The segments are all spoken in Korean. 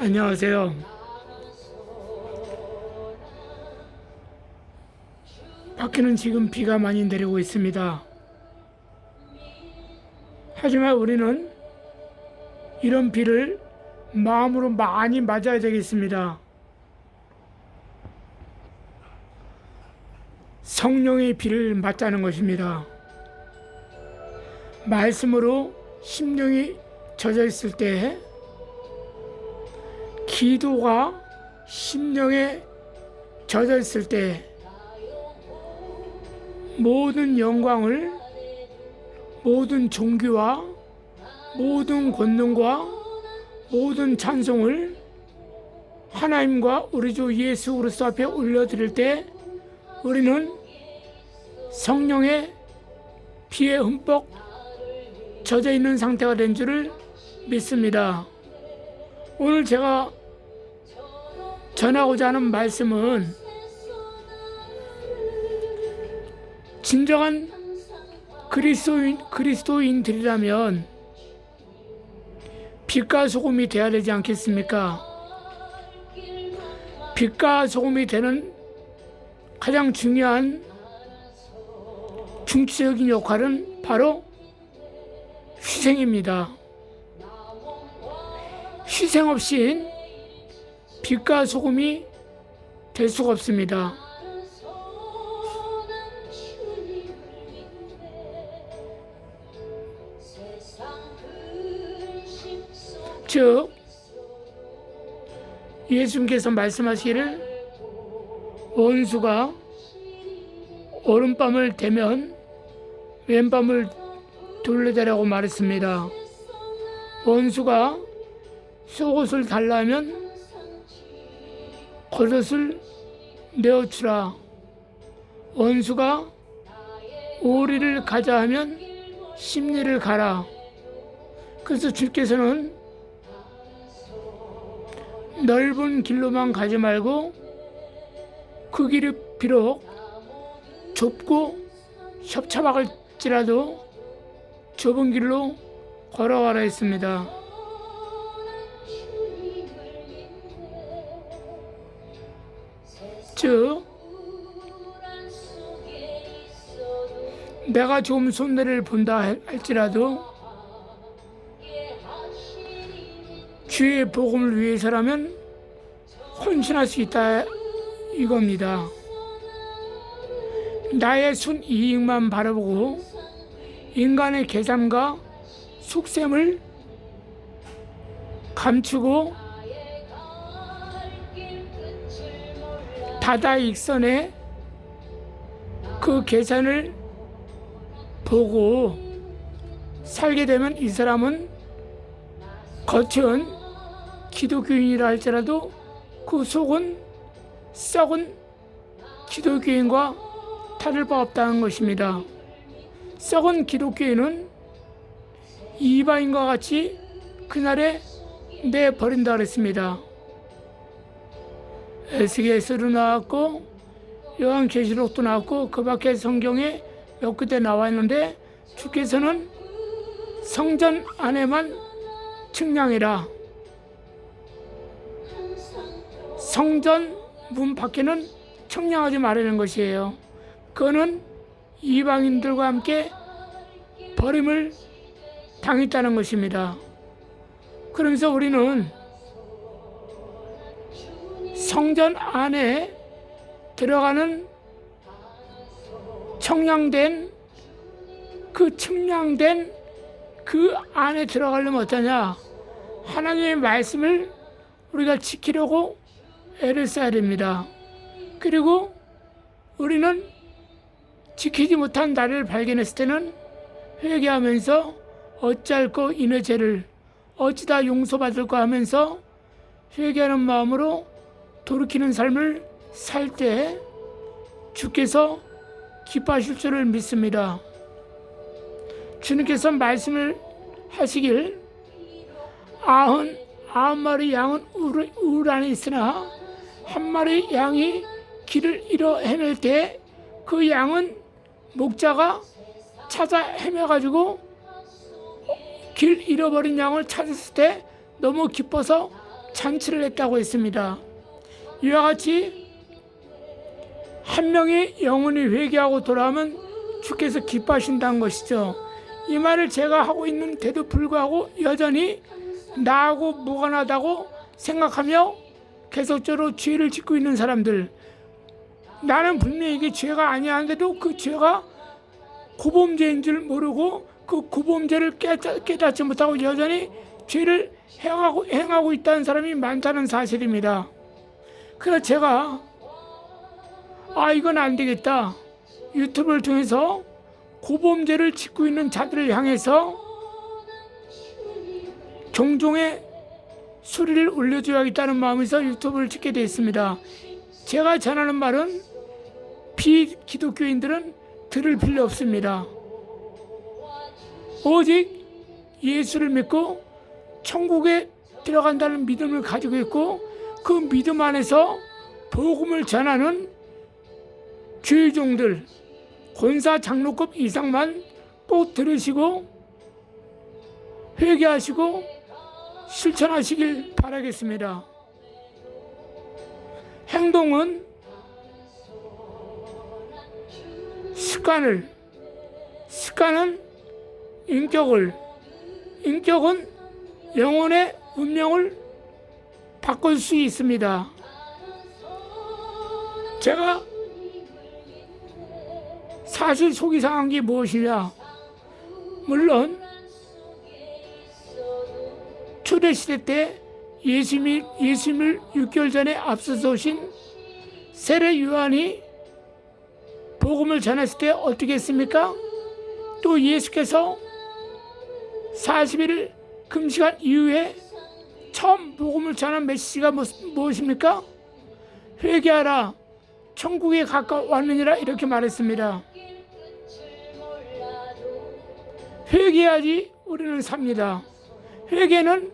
안녕하세요. 밖에는 지금 비가 많이 내리고 있습니다. 하지만 우리는 이런 비를 마음으로 많이 맞아야 되겠습니다. 성령의 비를 맞자는 것입니다. 말씀으로 심령이 젖어 있을 때, 기도가 심령에 젖어 있을 때 모든 영광을, 모든 존귀와 모든 권능과 모든 찬송을 하나님과 우리 주 예수 그리스도 앞에 올려드릴 때 우리는 성령의 비에 흠뻑 젖어 있는 상태가 된 줄을 믿습니다. 오늘 제가 전하고자 하는 말씀은 진정한 그리스도인들이라면 빛과 소금이 되어야 되지 않겠습니까? 빛과 소금이 되는 가장 중요한 중추적인 역할은 바로 희생입니다. 희생 없이 빛과 소금이 될 수가 없습니다. 즉, 예수님께서 말씀하시기를 원수가 오른밤을 대면 왼밤을 둘러대라고 말했습니다. 원수가 속옷을 달라 하면 겉옷을 내어주라. 원수가 오리를 가자 하면 심리를 가라. 그래서 주께서는 넓은 길로만 가지 말고 그 길이 비록 좁고 협착할지라도 좁은 길로 걸어가라 했습니다. 즉, 내가 좀 손해를 본다 할지라도 주의 복음을 위해서라면 헌신할 수 있다 이겁니다. 나의 순이익만 바라보고 인간의 계산과 속셈을 감추고 다다익선의 그 계산을 보고 살게 되면 이 사람은 겉은 기독교인이라 할지라도 그 속은 썩은 기독교인과 다를 바 없다는 것입니다. 썩은 기독교인은 이방인과 같이 그날에 내버린다 그랬습니다. 에스겔서도 나왔고 요한계시록도 나왔고 그 밖에 성경에 몇 군데 나와 있는데 주께서는 성전 안에만 측량이라 성전 문 밖에는 측량하지 말라는 것이에요. 그거는 이방인들과 함께 버림을 당했다는 것입니다. 그러면서 우리는 성전 안에 들어가는 측량된 그 안에 들어가려면 어떠냐? 하나님의 말씀을 우리가 지키려고 애를 써야 됩니다. 그리고 우리는 지키지 못한 나를 발견했을 때는 회개하면서 어찌할꼬 이내 죄를 어찌다 용서받을까 하면서 회개하는 마음으로 돌이키는 삶을 살 때 주께서 기뻐하실 줄을 믿습니다. 주님께서 말씀을 하시길 99마리 양은 울 안에 있으나 한 마리 양이 길을 잃어 헤맬 때 그 양은 목자가 찾아 헤매가지고 길 잃어버린 양을 찾았을 때 너무 기뻐서 잔치를 했다고 했습니다. 이와 같이 한 명이 영혼이 회개하고 돌아오면 주께서 기뻐하신다는 것이죠. 이 말을 제가 하고 있는데도 불구하고 여전히 나하고 무관하다고 생각하며 계속적으로 죄를 짓고 있는 사람들, 나는 분명히 이게 죄가 아니었는데도 그 죄가 고범죄인 줄 모르고 그 고범죄를 깨닫지 못하고 여전히 죄를 행하고 있다는 사람이 많다는 사실입니다. 그래서 제가 이건 안 되겠다. 유튜브를 통해서 고범죄를 짓고 있는 자들을 향해서 종종의 소리를 올려줘야겠다는 마음에서 유튜브를 찍게 되었습니다. 제가 전하는 말은 비기독교인들은 들을 필요 없습니다. 오직 예수를 믿고 천국에 들어간다는 믿음을 가지고 있고 그 믿음 안에서 복음을 전하는 주의종들, 권사 장로급 이상만 꼭 들으시고 회개하시고 실천하시길 바라겠습니다. 행동은 습관은 인격은 영혼의 운명을 바꿀 수 있습니다. 제가 사실 속이 상한 게 무엇이냐? 물론 초대시대 때 예수님을 6개월 전에 앞서서 오신 세례 요한이 복음을 전했을 때 어떻게 했습니까? 또 예수께서 40일 금식한 이후에 처음 복음을 전한 메시지가 무엇입니까? 회개하라, 천국에 가까웠느니라 이렇게 말했습니다. 회개해야지 우리는 삽니다. 회개는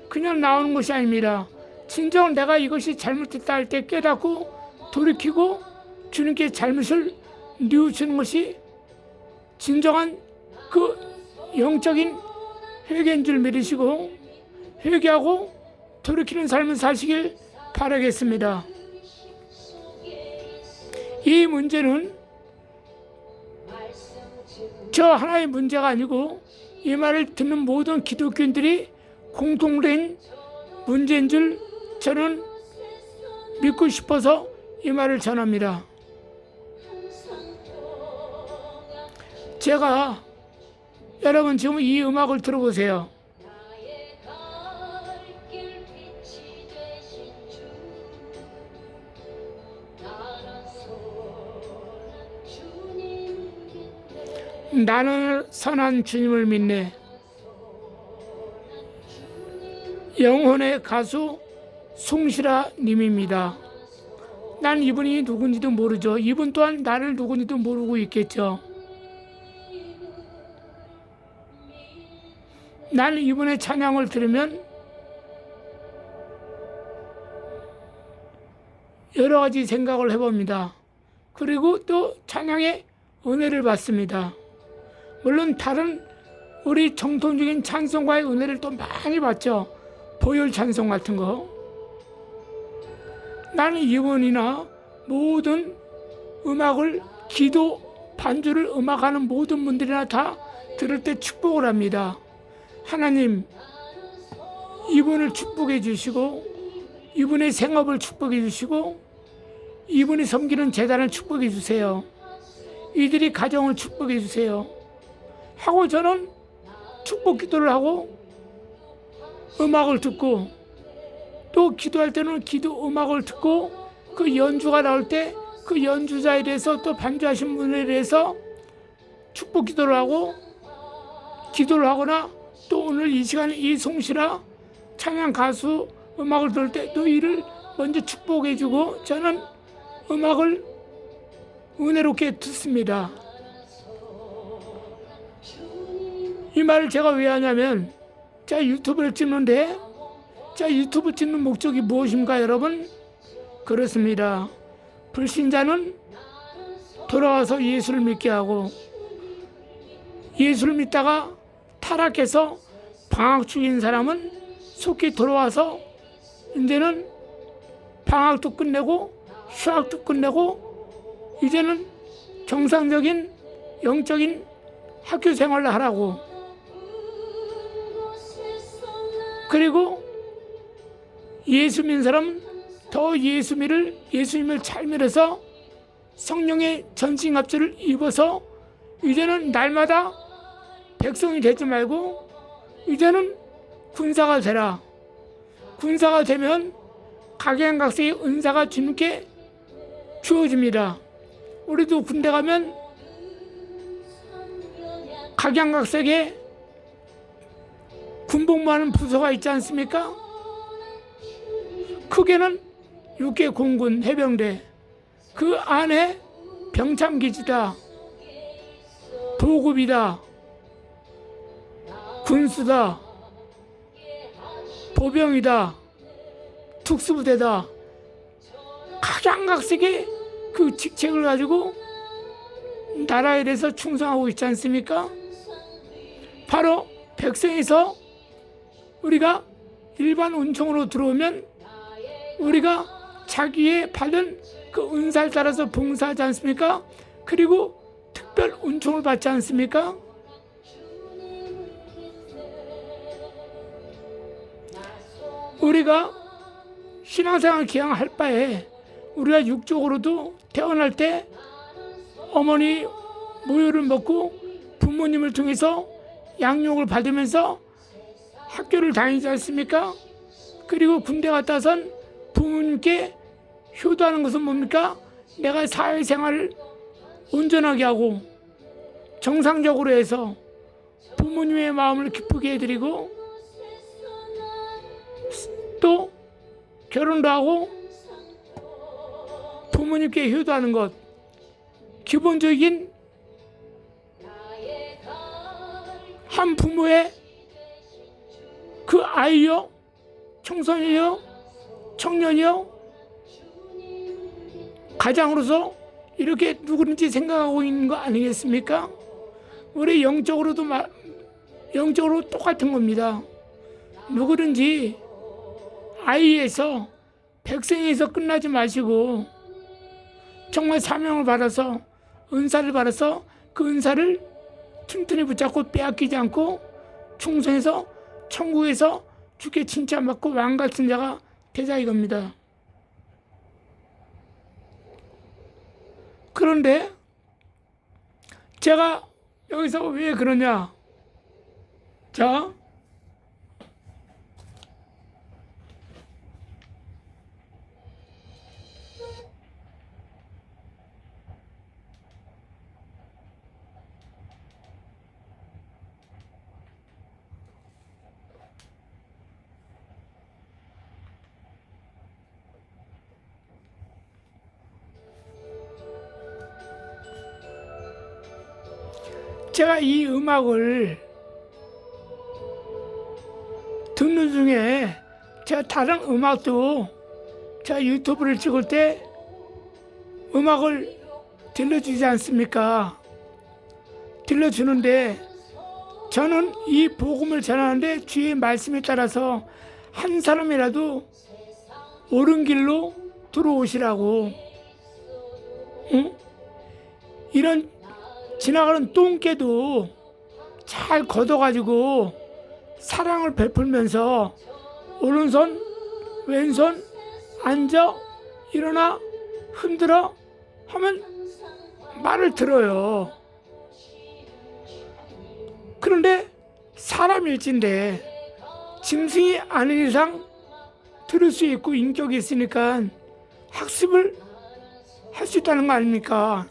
그냥 나오는 것이 아닙니다. 진정 내가 이것이 잘못됐다 할 때 깨닫고 돌이키고 주님께 잘못을 뉘우치는 것이 진정한 그 영적인 회개인 줄 믿으시고 회개하고 돌이키는 삶을 사시길 바라겠습니다. 이 문제는 저 하나의 문제가 아니고 이 말을 듣는 모든 기독교인들이 공통된 문제인 줄 저는 믿고 싶어서 이 말을 전합니다. 제가 여러분 지금 이 음악을 들어보세요. 나는 선한 주님을 믿네. 영혼의 가수 숭실아 님입니다. 난 이분이 누군지도 모르죠. 이분 또한 나를 누군지도 모르고 있겠죠. 나는 이분의 찬양을 들으면 여러 가지 생각을 해봅니다. 그리고 또 찬양의 은혜를 받습니다. 물론 다른 우리 정통적인 찬송가의 은혜를 또 많이 받죠. 보혈 찬송 같은 거. 나는 이분이나 모든 음악을 기도 반주를 음악하는 모든 분들이나 다 들을 때 축복을 합니다. 하나님 이분을 축복해 주시고 이분의 생업을 축복해 주시고 이분이 섬기는 재단을 축복해 주세요. 이들이 가정을 축복해 주세요 하고 저는 축복 기도를 하고 음악을 듣고 또 기도할 때는 기도 음악을 듣고 그 연주가 나올 때 그 연주자에 대해서 또 반주하신 분에 대해서 축복 기도를 하고 기도를 하거나 또 오늘 이 시간에 이 송시라 찬양 가수 음악을 들을 때 또 이를 먼저 축복해 주고 저는 음악을 은혜롭게 듣습니다. 이 말을 제가 왜 하냐면 자 유튜브를 찍는데 자 유튜브 찍는 목적이 무엇입니까 여러분? 그렇습니다. 불신자는 돌아와서 예수를 믿게 하고 예수를 믿다가 타락해서 방학 중인 사람은 속히 돌아와서 이제는 방학도 끝내고 휴학도 끝내고 이제는 정상적인 영적인 학교 생활을 하라고. 그리고 예수 믿는 사람은 더 예수님을 잘 믿어서 성령의 전신갑주를 입어서 이제는 날마다 백성이 되지 말고 이제는 군사가 되라. 군사가 되면 각양각색의 은사가 주님께 주어집니다. 우리도 군대 가면 각양각색의 군복무하는 부서가 있지 않습니까? 크게는 육계 공군 해병대, 그 안에 병참기지다, 보급이다, 군수다, 보병이다, 특수부대다, 각양각색의 그 직책을 가지고 나라에 대해서 충성하고 있지 않습니까? 바로 백성에서 우리가 일반 은총으로 들어오면 우리가 자기의 받은 그 은사를 따라서 봉사하지 않습니까? 그리고 특별 은총을 받지 않습니까? 우리가 신앙생활 기양할 바에 우리가 육적으로도 태어날 때 어머니 모유를 먹고 부모님을 통해서 양육을 받으면서 학교를 다니지 않습니까? 그리고 군대 갔다 와선 부모님께 효도하는 것은 뭡니까? 내가 사회생활을 온전하게 하고 정상적으로 해서 부모님의 마음을 기쁘게 해드리고 또 결혼도 하고 부모님께 효도하는 것, 기본적인 한 부모의 그 아이요, 청소년이요, 청년이요, 가장으로서 이렇게 누구든지 생각하고 있는 거 아니겠습니까? 우리 영적으로 똑같은 겁니다. 누구든지 아이에서 백성에서 끝나지 마시고 정말 사명을 받아서 은사를 받아서 그 은사를 튼튼히 붙잡고 빼앗기지 않고 충성해서 천국에서 주께 칭찬받고 왕 같은 자가 되자 이겁니다. 그런데 제가 여기서 왜 그러냐? 자, 제가 이 음악을 듣는 중에 제가 다른 음악도 제가 유튜브를 찍을 때 음악을 들려주지 않습니까? 들려주는데 저는 이 복음을 전하는데 주의 말씀에 따라서 한 사람이라도 옳은 길로 들어오시라고, 응? 이런 지나가는 똥개도 잘 걷어가지고 사랑을 베풀면서 오른손 왼손 앉아 일어나 흔들어 하면 말을 들어요. 그런데 사람일진데 짐승이 아닌 이상 들을 수 있고 인격이 있으니까 학습을 할 수 있다는 거 아닙니까?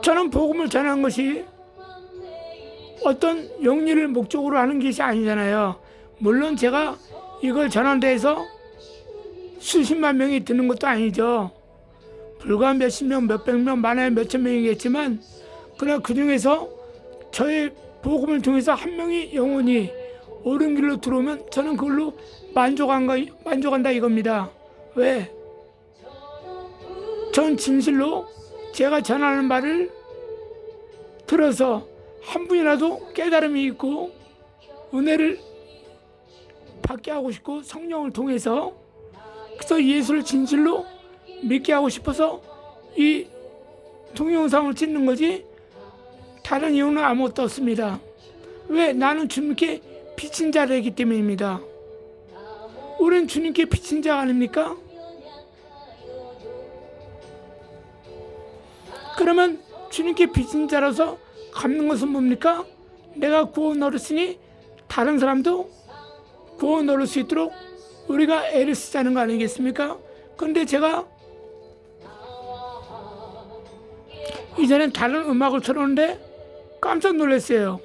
저는 복음을 전하는 것이 어떤 영리를 목적으로 하는 것이 아니잖아요. 물론 제가 이걸 전하는 데에서 수십만 명이 듣는 것도 아니죠. 불과 몇십 명, 몇백 명, 많아야 몇천 명이겠지만 그러나 그 중에서 저의 복음을 통해서 한 명이 영원히 옳은 길로 들어오면 저는 그걸로 만족한다 이겁니다. 왜? 전 진실로 제가 전하는 말을 들어서 한 분이라도 깨달음이 있고 은혜를 받게 하고 싶고 성령을 통해서 그래서 예수를 진실로 믿게 하고 싶어서 이 동영상을 찍는 거지 다른 이유는 아무것도 없습니다. 왜? 나는 주님께 빚진 자이기 때문입니다. 우린 주님께 빚진 자 아닙니까? 그러면 주님께 빚진 자라서 갚는 것은 뭡니까? 내가 구원 얻었으니 다른 사람도 구원 얻을 수 있도록 우리가 애를 쓰자는 거 아니겠습니까? 그런데 제가 이전엔 다른 음악을 틀었는데 깜짝 놀랐어요.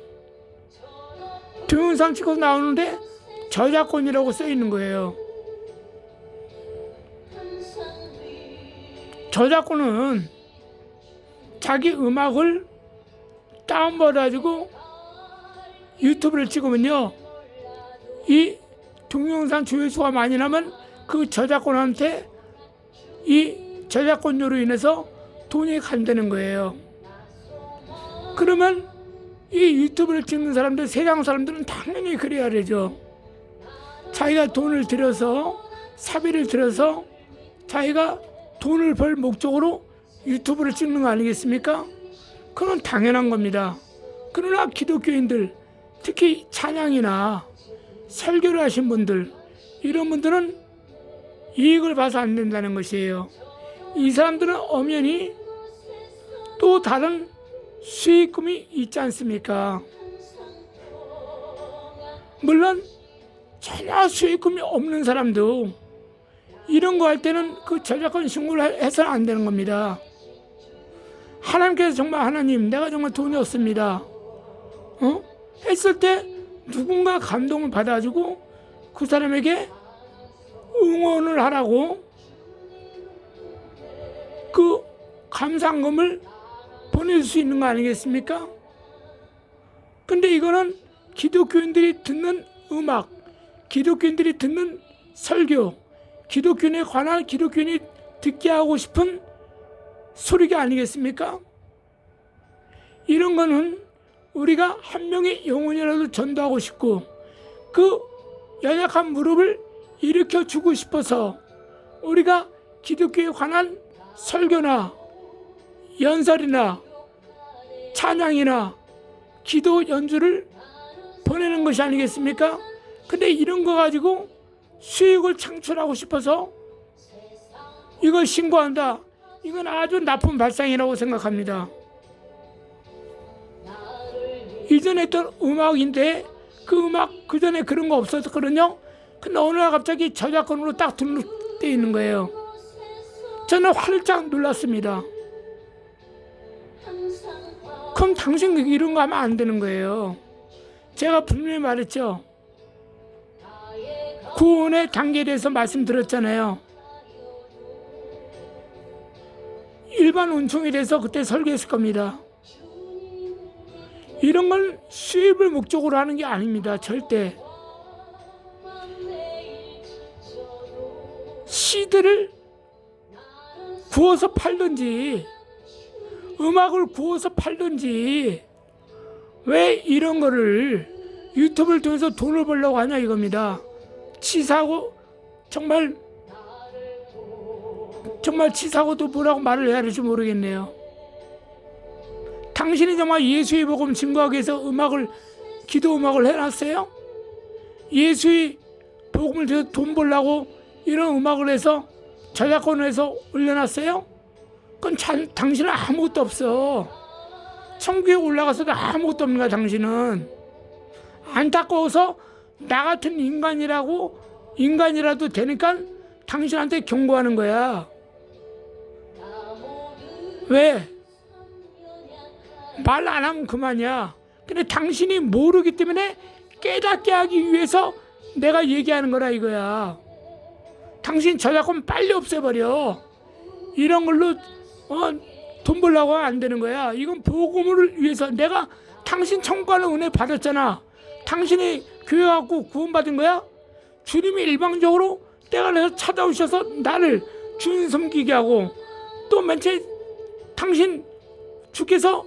동영상 찍어서 나오는데 저작권이라고 써 있는 거예요. 저작권은 자기 음악을 다운받아가지고 유튜브를 찍으면요, 이 동영상 조회수가 많이 나면 그 저작권한테 이 저작권료로 인해서 돈이 간다는 거예요. 그러면 이 유튜브를 찍는 사람들, 세상 사람들은 당연히 그래야 되죠. 자기가 돈을 들여서, 사비를 들여서 자기가 돈을 벌 목적으로 유튜브를 찍는 거 아니겠습니까? 그건 당연한 겁니다. 그러나 기독교인들, 특히 찬양이나 설교를 하신 분들, 이런 분들은 이익을 봐서 안 된다는 것이에요. 이 사람들은 엄연히 또 다른 수익금이 있지 않습니까? 물론 전혀 수익금이 없는 사람도 이런 거 할 때는 그 저작권 신고를 해서는 안 되는 겁니다. 하나님께서 정말 하나님, 내가 정말 돈이 없습니다. 했을 때 누군가 감동을 받아가지고 그 사람에게 응원을 하라고 그 감상금을 보낼 수 있는 거 아니겠습니까? 근데 이거는 기독교인들이 듣는 음악, 기독교인들이 듣는 설교, 기독교인에 관한 기독교인이 듣게 하고 싶은 소리가 아니겠습니까? 이런 거는 우리가 한 명의 영혼이라도 전도하고 싶고 그 연약한 무릎을 일으켜 주고 싶어서 우리가 기독교에 관한 설교나 연설이나 찬양이나 기도 연주를 보내는 것이 아니겠습니까? 근데 이런 거 가지고 수익을 창출하고 싶어서 이걸 신고한다. 이건 아주 나쁜 발상이라고 생각합니다. 이전에 했던 음악인데 그 음악 그전에 그런 거 없었거든요. 근데 어느 날 갑자기 저작권으로 딱 등록되어 있는 거예요. 저는 활짝 놀랐습니다. 그럼 당신 이런 거 하면 안 되는 거예요. 제가 분명히 말했죠. 구원의 단계에 대해서 말씀드렸잖아요. 일반 은총에 대해서 그때 설교했을 겁니다. 이런 건 수입을 목적으로 하는 게 아닙니다. 절대. CD를 구워서 팔든지 음악을 구워서 팔든지 왜 이런 거를 유튜브를 통해서 돈을 벌려고 하냐 이겁니다. 치사하고 정말 치사하고도 뭐라고 말을 해야 될지 모르겠네요. 당신이 정말 예수의 복음 증거하기 위해서 기도 음악을 해놨어요? 예수의 복음을 통해서 돈 벌려고 이런 음악을 해서 저작권을 해서 올려놨어요? 그건 당신은 아무것도 없어. 천국에 올라가서도 아무것도 없는 거야. 당신은 안타까워서 나 같은 인간이라도 되니까 당신한테 경고하는 거야. 왜? 말 안 하면 그만이야. 근데 당신이 모르기 때문에 깨닫게 하기 위해서 내가 얘기하는 거라 이거야. 당신 저작권 빨리 없애버려. 이런 걸로 돈 벌려고 하면 안 되는 거야. 이건 복음을 위해서. 내가 당신 천국가는 은혜 받았잖아. 당신이 교회 갖고 구원받은 거야? 주님이 일방적으로 때가 돼서 찾아오셔서 나를 주님 섬기게 하고 또 맨 처음에 당신 주께서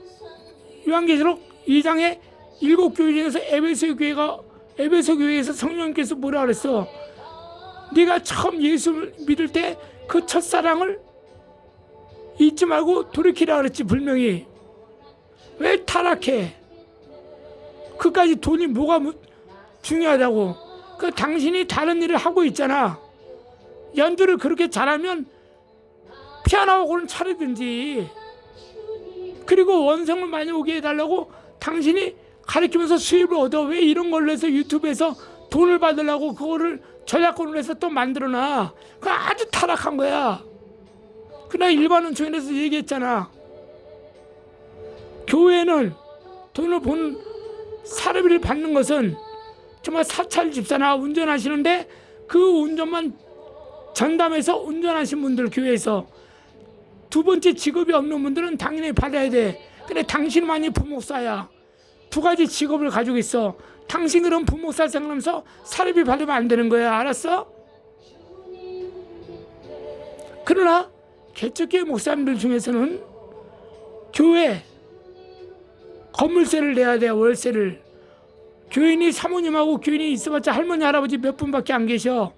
요한계시록 2장에 7 교회 중에서 에베소 교회가 에베소 교회에서 성령께서 뭐라 그랬어? 네가 처음 예수를 믿을 때 그 첫사랑을 잊지 말고 돌이키라 그랬지. 분명히. 왜 타락해? 그까지 돈이 뭐가 중요하다고? 그 당신이 다른 일을 하고 있잖아. 연주를 그렇게 잘하면 피아노하고는 차리든지. 그리고 원성을 많이 오게 해달라고 당신이 가르치면서 수입을 얻어. 왜 이런 걸로 해서 유튜브에서 돈을 받으려고 그거를 저작권을 해서 또 만들어놔. 그거 아주 타락한 거야. 그러나 일반 은총에서 얘기했잖아. 교회는 돈을 본 사례비를 받는 것은 정말 사찰 집사나 운전하시는데 그 운전만 전담해서 운전하신 분들, 교회에서 두 번째 직업이 없는 분들은 당연히 받아야 돼. 근데 당신만이 부목사야. 두 가지 직업을 가지고 있어. 당신들은 부목사 생각하면서 사례비 받으면 안 되는 거야. 알았어? 그러나 개척교회 목사님들 중에서는 교회 건물세를 내야 돼. 월세를. 교인이 사모님하고 교인이 있어봤자 할머니 할아버지 몇 분밖에 안 계셔.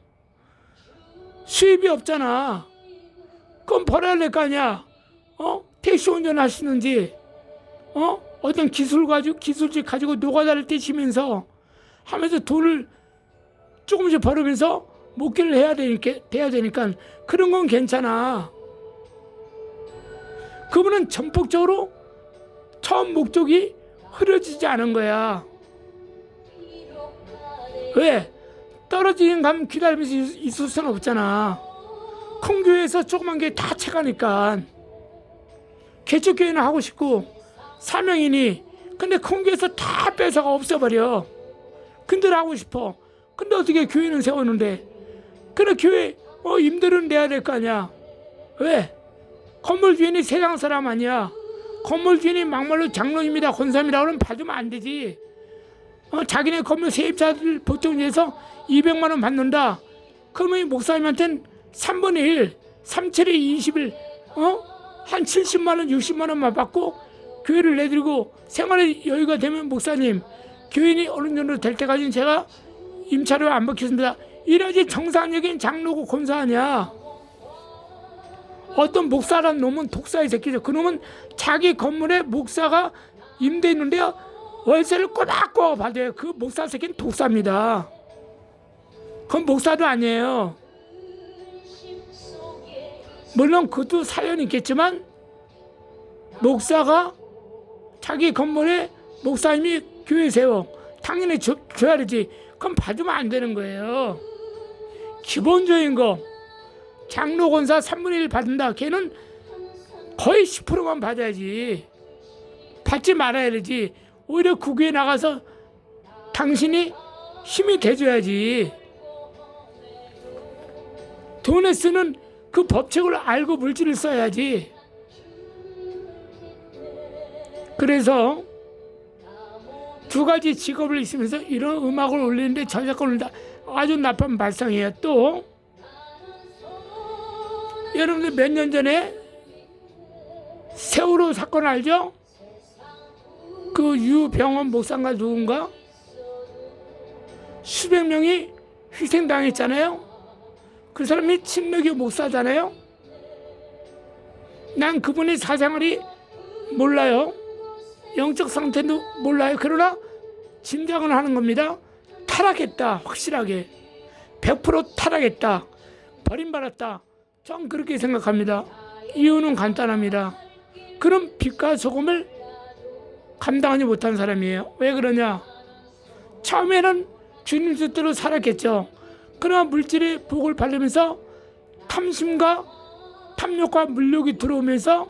수입이 없잖아. 그럼 벌어야 될 거 아니야. 택시 운전하시는지, 어떤 기술직 가지고 노가다를 떼시면서 하면서 돈을 조금씩 벌으면서 목회를 해야 되니까 그런 건 괜찮아. 그분은 전폭적으로 처음 목적이 흐려지지 않은 거야. 왜? 떨어지는 감 기다리면서 있을 수는 없잖아. 큰 교회에서 조그만 게 다 채가니까. 개척교회는 하고 싶고 사명이니. 근데 큰 교회에서 다 뺏어가 없애버려. 근데 하고 싶어. 근데 어떻게 교회는 세우는데. 그래 교회 임대료는 내야 될 거 아니야. 왜? 건물 주인이 세상 사람 아니야. 건물 주인이 막말로 장로입니다 권사입니다 그러면 받으면 안 되지. 자기네 건물 세입자들 보통 해서 200만 원 받는다. 그러면 이 목사님한테는 3분의 1, 3, 7에 20일, 한 70만 원, 60만 원만 받고 교회를 내드리고 생활의 여유가 되면 목사님, 교인이 어느 정도 될 때까지는 제가 임차료 안 받겠습니다. 이래야지 정상적인 장로고 권사 아니야. 어떤 목사란 놈은 독사의 새끼죠. 그 놈은 자기 건물에 목사가 임대 있는데 월세를 꼬박꼬박 받아요. 그 목사 새끼는 독사입니다. 그건 목사도 아니에요. 물론 그것도 사연이 있겠지만 목사가 자기 건물에 목사님이 교회 세워. 당연히 줘야 되지. 그럼 받으면 안 되는 거예요. 기본적인 거. 장로 권사 3분의 1 받는다. 걔는 거의 10%만 받아야지. 받지 말아야 되지. 오히려 국외에 나가서 당신이 힘이 돼줘야지. 돈에 쓰는 그 법칙을 알고 물질을 써야지. 그래서 두 가지 직업을 있으면서 이런 음악을 올리는데 저작권을 다 아주 나쁜 발상이에요. 또 여러분들 몇 년 전에 세월호 사건 알죠? 그 유병원 목사인가 누군가 수백 명이 희생당했잖아요. 그 사람이 친목교 목사잖아요. 난 그분의 사생활이 몰라요. 영적 상태도 몰라요. 그러나 짐작은 하는 겁니다. 타락했다. 확실하게 100% 타락했다. 버림받았다. 전 그렇게 생각합니다. 이유는 간단합니다. 그런 빛과 소금을 감당하지 못한 사람이에요. 왜 그러냐? 처음에는 주님 뜻대로 살았겠죠. 그러나 물질의 복을 받으면서 탐심과 탐욕과 물욕이 들어오면서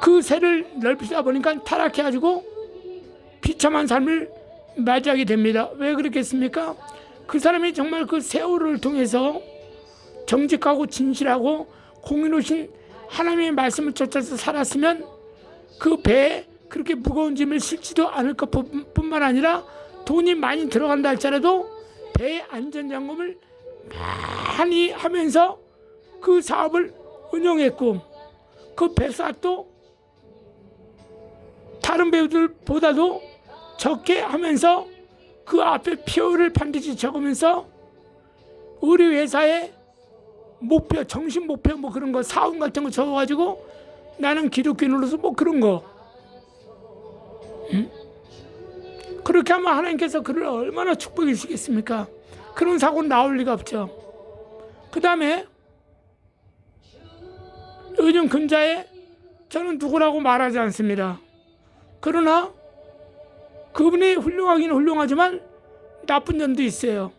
그 새를 넓히다 보니까 타락해가지고 비참한 삶을 맞이하게 됩니다. 왜 그렇겠습니까? 그 사람이 정말 그 세월을 통해서 정직하고 진실하고 공의로우신 하나님의 말씀을 쫓아서 살았으면 그 배에 그렇게 무거운 짐을 실지도 않을 것뿐만 아니라 돈이 많이 들어간다 할지라도 배의 안전장검을 많이 하면서 그 사업을 운영했고 그 배사도 다른 배우들보다도 적게 하면서 그 앞에 표를 반드시 적으면서 우리 회사의 목표, 정신 목표 뭐 그런 거 사원 같은 거 적어가지고 나는 기독교인으로서 뭐 그런 거 그렇게 하면 하나님께서 그를 얼마나 축복해 주시겠습니까? 그런 사고는 나올 리가 없죠. 그 다음에 요즘 근자에 저는 누구라고 말하지 않습니다. 그러나 그분이 훌륭하긴 훌륭하지만 나쁜 점도 있어요.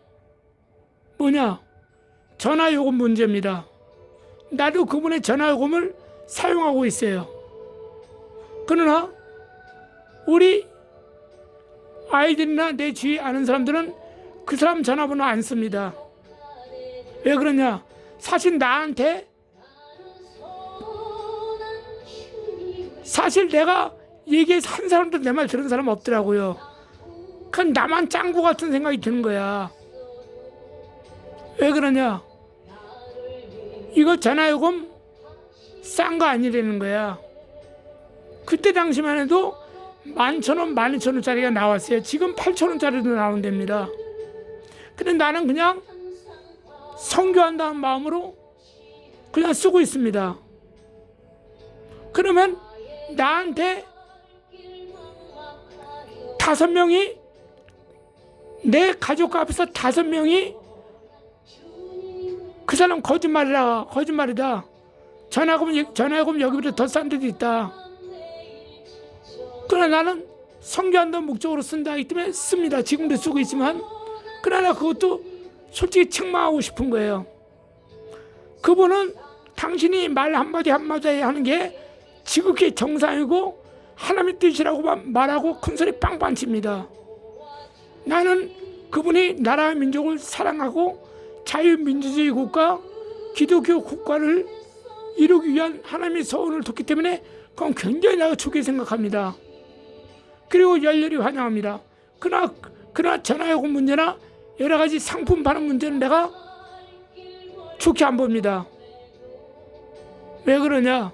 뭐냐? 전화요금 문제입니다. 나도 그분의 전화요금을 사용하고 있어요. 그러나 우리 아이들이나 내 주위에 아는 사람들은 그 사람 전화번호 안 씁니다. 왜 그러냐? 사실 나한테 사실 내가 얘기해서 한 사람도 내 말 들은 사람 없더라고요. 그건 나만 짱구 같은 생각이 드는 거야. 왜 그러냐? 이거 전화요금 싼 거 아니라는 거야. 그때 당시만 해도 11,000원, 12,000원짜리가 나왔어요. 지금 8,000원짜리도 나온답니다. 근데 나는 그냥 선교한다는 마음으로 그냥 쓰고 있습니다. 그러면 나한테 5명이 내 가족 앞에서 5명이 그 사람 거짓말이다. 전화요금 여기보다 더 싼 데도 있다. 그러나 나는 선교한다는 목적으로 쓴다 하기 때문에 씁니다. 지금도 쓰고 있지만 그러나 그것도 솔직히 책망하고 싶은 거예요. 그분은 당신이 말 한마디 하는 게 지극히 정상이고 하나님의 뜻이라고 말하고 큰소리 빵빵 칩니다. 나는 그분이 나라와 민족을 사랑하고 자유민주주의 국가, 기독교 국가를 이루기 위한 하나님의 서원을 뒀기 때문에 그건 굉장히 내가 좋게 생각합니다. 그리고 열렬히 환영합니다. 그러나 전화요금 문제나 여러 가지 상품 파는 문제는 내가 좋게 안 봅니다. 왜 그러냐?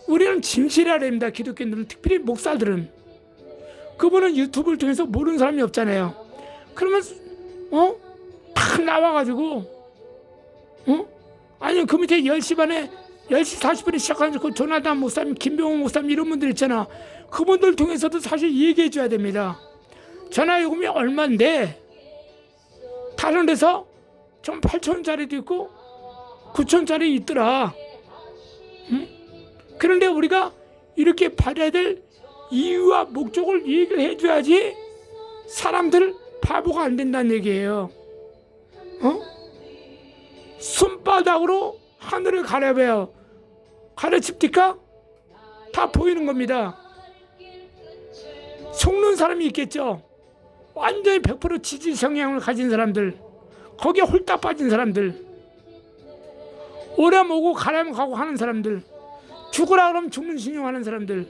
우리는 진실해야 됩니다. 기독교인들은, 특별히 목사들은. 그분은 유튜브를 통해서 모르는 사람이 없잖아요. 그러면 탁 나와가지고 아니 그 밑에 10시 반에 10시 40분에 시작하는 그 조나단 목사님, 김병호 목사님 이런 분들 있잖아. 그분들 통해서도 사실 얘기해 줘야 됩니다. 전화요금이 얼마인데 다른 데서 좀 8,000원짜리도 있고 9,000원짜리 있더라. 그런데 우리가 이렇게 받아야 될 이유와 목적을 얘기를 해줘야지 사람들 바보가 안 된다는 얘기예요. 손바닥으로 하늘을 가르칩니까? 다 보이는 겁니다. 속는 사람이 있겠죠. 완전히 100% 지지 성향을 가진 사람들, 거기에 홀딱 빠진 사람들, 오라면 오고 가라면 가고 하는 사람들, 죽으라 그러면 죽는 신용하는 사람들.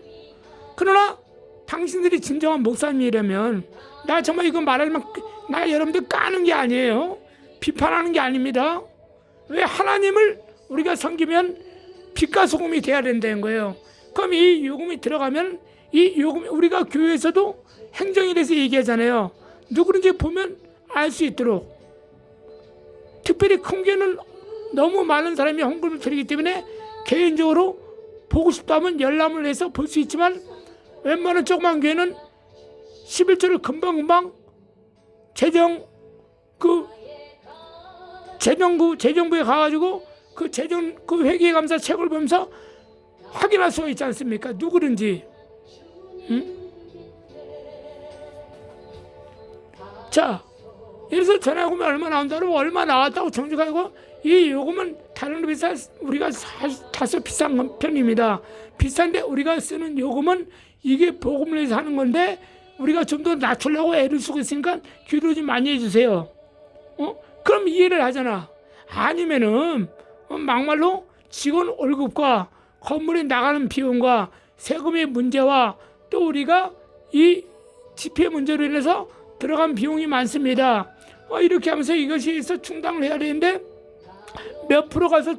그러나 당신들이 진정한 목사님이라면, 나 정말 이거 말하면 나 여러분들 까는 게 아니에요. 비판하는 게 아닙니다. 왜 하나님을 우리가 섬기면 빛과 소금이 돼야 된다는 거예요. 그럼 이 요금이 들어가면 이 요금, 우리가 교회에서도 행정에 대해서 얘기하잖아요. 누구든지 보면 알 수 있도록. 특별히 큰 교회는 너무 많은 사람이 헌금을 드리기 때문에 개인적으로 보고 싶다면 열람을 해서 볼 수 있지만, 웬만한 조그만 교회는 11조를 금방금방 재정부에 가가지고 그 회계감사 책을 보면서 확인할 수가 있지 않습니까? 누구든지. 자, 예를 들어서 전화요금이 얼마 나온다고 얼마 나왔다고 정직하고, 이 요금은 다른 데 비싸, 우리가 다소 비싼 편입니다. 비싼데 우리가 쓰는 요금은 이게 복음을 위해서 하는 건데 우리가 좀 더 낮추려고 애를 쓰고 있으니까 기도 좀 많이 해주세요. 그럼 이해를 하잖아. 아니면은 막말로 직원 월급과 건물에 나가는 비용과 세금의 문제와 또 우리가 이 집회 문제로 인해서 들어간 비용이 많습니다. 이렇게 하면서 이것이 있어 충당을 해야 되는데 몇 프로 가서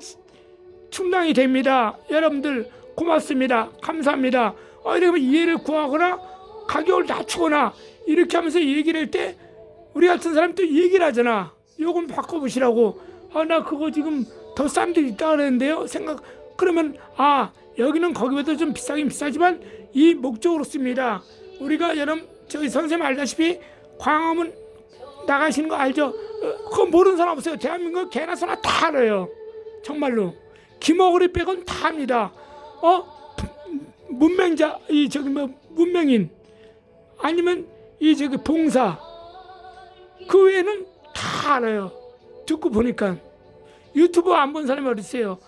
충당이 됩니다. 여러분들 고맙습니다. 감사합니다. 이러면 이해를 구하거나 가격을 낮추거나 이렇게 하면서 얘기를 할 때 우리 같은 사람이 또 얘기를 하잖아. 요금 바꿔보시라고. 나 그거 지금 더 싼 데 있다 그랬는데요. 그러면 여기는 거기보다 좀 비싸긴 비싸지만 이 목적으로 씁니다. 우리가 여러분 저기 선생님 알다시피 광화문 나가시는 거 알죠? 그거 모르는 사람 없어요. 대한민국 개나 소나 다 알아요. 정말로 김어거리 빼곤 다 합니다. 문맹자 문맹인 아니면 이 저기 봉사 그 외에는 다 알아요. 듣고 보니까 유튜브 안 본 사람이 어디 있어요?